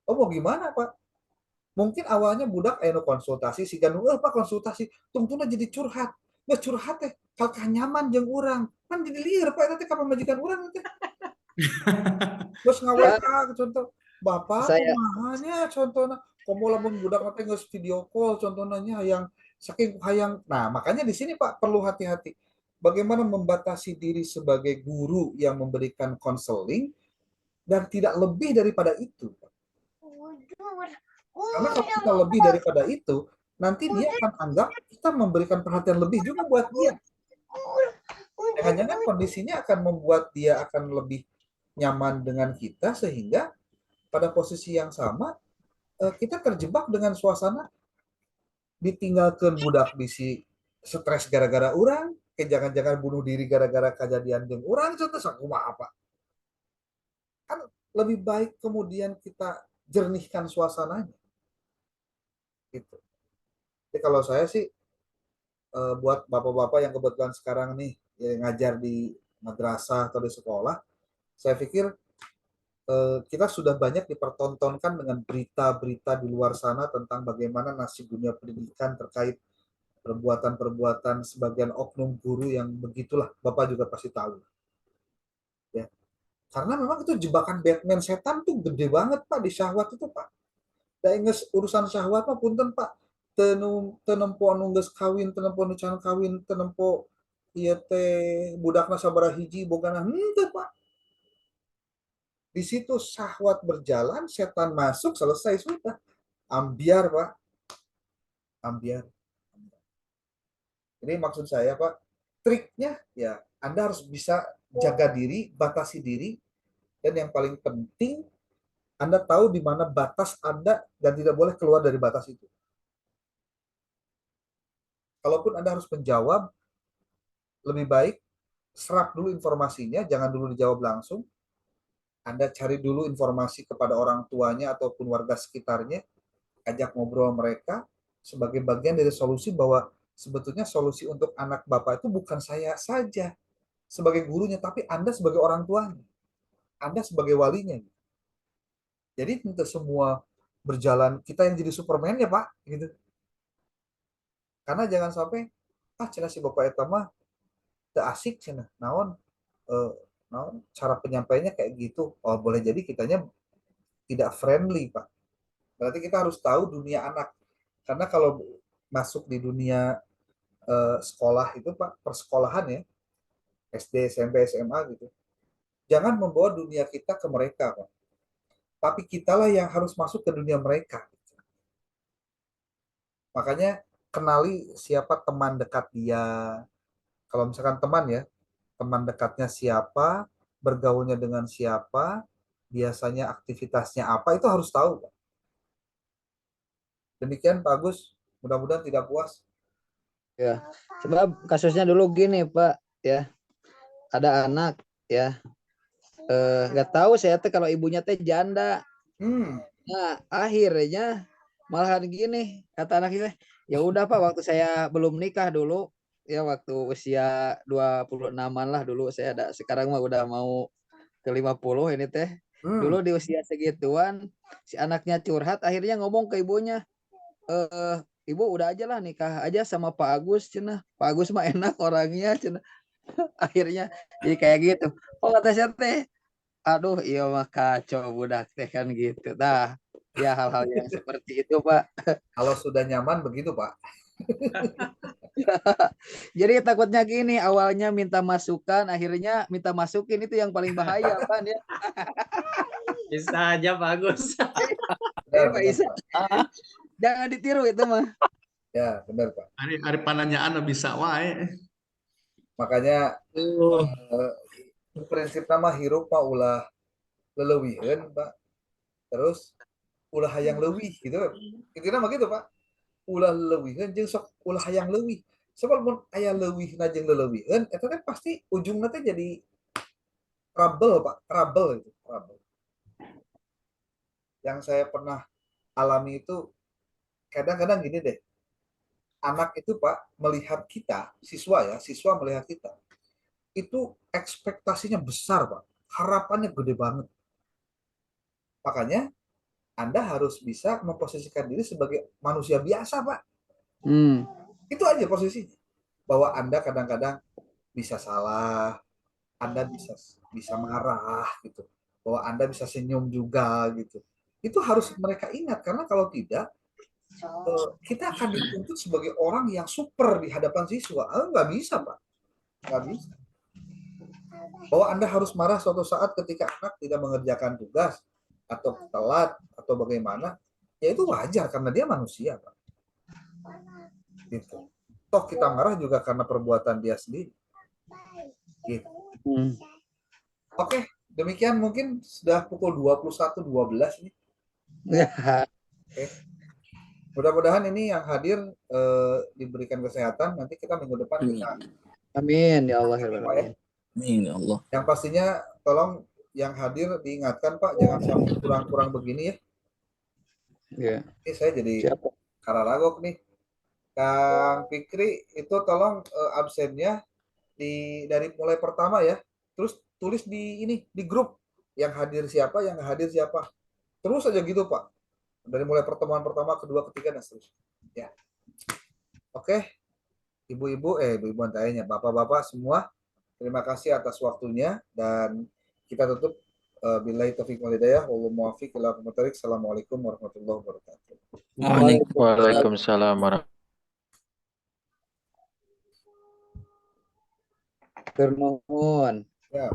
Speaker 1: Oh, mau gimana, Pak? Mungkin awalnya budak konsultasi si Pak konsultasi tungtuna jadi curhat. Nggak curhat teh kalkah nyaman jeung urang. Kan jadi liar Pak nanti kapan majikan urang nanti. Terus ngaweka contoh Bapak
Speaker 4: Saya
Speaker 1: kumahanya contohnya komo lamun budak nanti geus video call contohnya yang saking hayang. Nah, makanya di sini Pak perlu hati-hati. Bagaimana membatasi diri sebagai guru yang memberikan konseling dan tidak lebih daripada itu. Karena kalau kita lebih daripada itu, nanti dia akan anggap kita memberikan perhatian lebih juga buat dia. Jangan-jangan kondisinya akan membuat dia akan lebih nyaman dengan kita sehingga pada posisi yang sama kita terjebak dengan suasana ditinggalkan budak bisi stres gara-gara orang, jangan-jangan bunuh diri gara-gara kejadian jeung orang contoh sakumaha apa. Kan lebih baik kemudian kita jernihkan suasananya. Gitu. Jadi kalau saya sih buat bapak-bapak yang kebetulan sekarang nih ngajar di madrasah atau di sekolah, saya pikir kita sudah banyak dipertontonkan dengan berita-berita di luar sana tentang bagaimana nasib dunia pendidikan terkait perbuatan-perbuatan sebagian oknum guru yang begitulah, Bapak juga pasti tahu. Ya. Karena memang itu jebakan Batman setan tuh gede banget Pak di syahwat itu Pak. Da inges urusan syahwat mah punten Pak. Tenempo anu geus kawin, tenempo anu can kawin, tenempo ieu teh budakna sabaraha hiji bogana henteu Pak. Di situ syahwat berjalan, setan masuk, selesai sudah. Ambiar Pak. Ambiar. Ini maksud saya Pak, triknya ya Anda harus bisa jaga diri, batasi diri, dan yang paling penting Anda tahu di mana batas Anda dan tidak boleh keluar dari batas itu. Kalaupun Anda harus menjawab, lebih baik serap dulu informasinya, jangan dulu dijawab langsung. Anda cari dulu informasi kepada orang tuanya ataupun warga sekitarnya, ajak ngobrol mereka sebagai bagian dari solusi bahwa sebetulnya solusi untuk anak Bapak itu bukan saya saja sebagai gurunya, tapi Anda sebagai orang tuanya, Anda sebagai walinya. Jadi tidak semua berjalan kita yang jadi Superman ya Pak, gitu. Karena jangan sampai cenah si Bapak eta mah teu asik cenah. Naon naon cara penyampaiannya kayak gitu. Oh, boleh jadi kitanya tidak friendly, Pak. Berarti kita harus tahu dunia anak. Karena kalau masuk di dunia sekolah itu Pak, persekolahan ya, SD, SMP, SMA gitu. Jangan membawa dunia kita ke mereka, Pak. Tapi kitalah yang harus masuk ke dunia mereka. Makanya kenali siapa teman dekat dia. Kalau misalkan teman ya, teman dekatnya siapa, bergaulnya dengan siapa, biasanya aktivitasnya apa, itu harus tahu. Demikian Pak Agus, mudah-mudahan tidak puas.
Speaker 4: ya, sebab kasusnya dulu gini Pak, ya ada anak ya, nggak tahu saya teh kalau ibunya teh janda. Nah akhirnya malahan gini kata anaknya, ya udah Pak, waktu saya belum nikah dulu ya, waktu usia 26-an lah dulu saya ada, sekarang mah udah mau ke 50 ini teh. Dulu di usia segituan si anaknya curhat, akhirnya ngomong ke ibunya, ibu udah aja lah nikah aja sama Pak Agus cenah, Pak Agus mah enak orangnya cenah. Akhirnya jadi kayak gitu. Oh kata saya teh, aduh iya mah kacau budak teh kan gitu. Nah ya hal-hal yang seperti itu Pak.
Speaker 1: Kalau sudah nyaman begitu Pak.
Speaker 4: Jadi takutnya gini, awalnya minta masukan, akhirnya minta masukin, itu yang paling bahaya kan ya.
Speaker 3: Bisa aja bagus.
Speaker 1: Benar,
Speaker 4: Pak
Speaker 1: benar,
Speaker 4: Isa.
Speaker 1: Pak.
Speaker 4: Jangan ditiru itu mah.
Speaker 1: Ya, benar Pak.
Speaker 6: Hari pananyaan bisa wae.
Speaker 1: Makanya prinsip nama hirup Pak ulah leleuwieun Pak. Terus ulah hayang leuwih gitu. Intinya mah gitu Pak. Ulah leuwihkeun jeung sok ulah hayang leuwih. Sebab mun aya leuwihna jeung leuwihkeun eta kan pasti ujungna teh jadi trouble Pak, trouble itu, trouble. Yang saya pernah alami itu kadang-kadang gini deh, anak itu Pak melihat kita, siswa melihat kita, itu ekspektasinya besar Pak, harapannya gede banget. Makanya Anda harus bisa memposisikan diri sebagai manusia biasa Pak. Itu aja posisinya. Bahwa Anda kadang-kadang bisa salah, Anda bisa marah gitu. Bahwa Anda bisa senyum juga gitu. Itu harus mereka ingat karena kalau tidak kita akan dituntut sebagai orang yang super di hadapan siswa. Nggak bisa, Pak. Nggak bisa. Bahwa Anda harus marah suatu saat ketika anak tidak mengerjakan tugas atau telat atau bagaimana, ya itu wajar karena dia manusia, Pak. Gitu. Toh kita marah juga karena perbuatan dia sendiri. Gitu. Oke, demikian mungkin sudah pukul 21.12 nih. Oke. Mudah-mudahan ini yang hadir diberikan kesehatan. Nanti kita minggu depan kita.
Speaker 4: Amin ya Allah ya
Speaker 1: Pak, ya.
Speaker 4: Rabbal.
Speaker 9: Amin ya Allah.
Speaker 1: Yang pastinya tolong yang hadir diingatkan Pak, jangan sampai kurang-kurang begini ya.
Speaker 4: Iya.
Speaker 1: Ini saya jadi
Speaker 4: Siapa?
Speaker 1: kararagok nih. Kang Fikri itu tolong absennya dari mulai pertama ya. Terus tulis di grup yang hadir siapa, yang nggak hadir siapa. Terus aja gitu Pak. Dari mulai pertemuan pertama, kedua, ketiga dan seterusnya. Ya. Oke. Ibu-ibu antainya, bapak-bapak semua, terima kasih atas waktunya dan kita tutup billahi taufiq wal hidayah wallahu muwaffiq ila aqwamit thoriq. Assalamualaikum warahmatullahi wabarakatuh.
Speaker 2: Waalaikumsalam warahmatullahi
Speaker 4: Tur nuhun.
Speaker 1: Ya.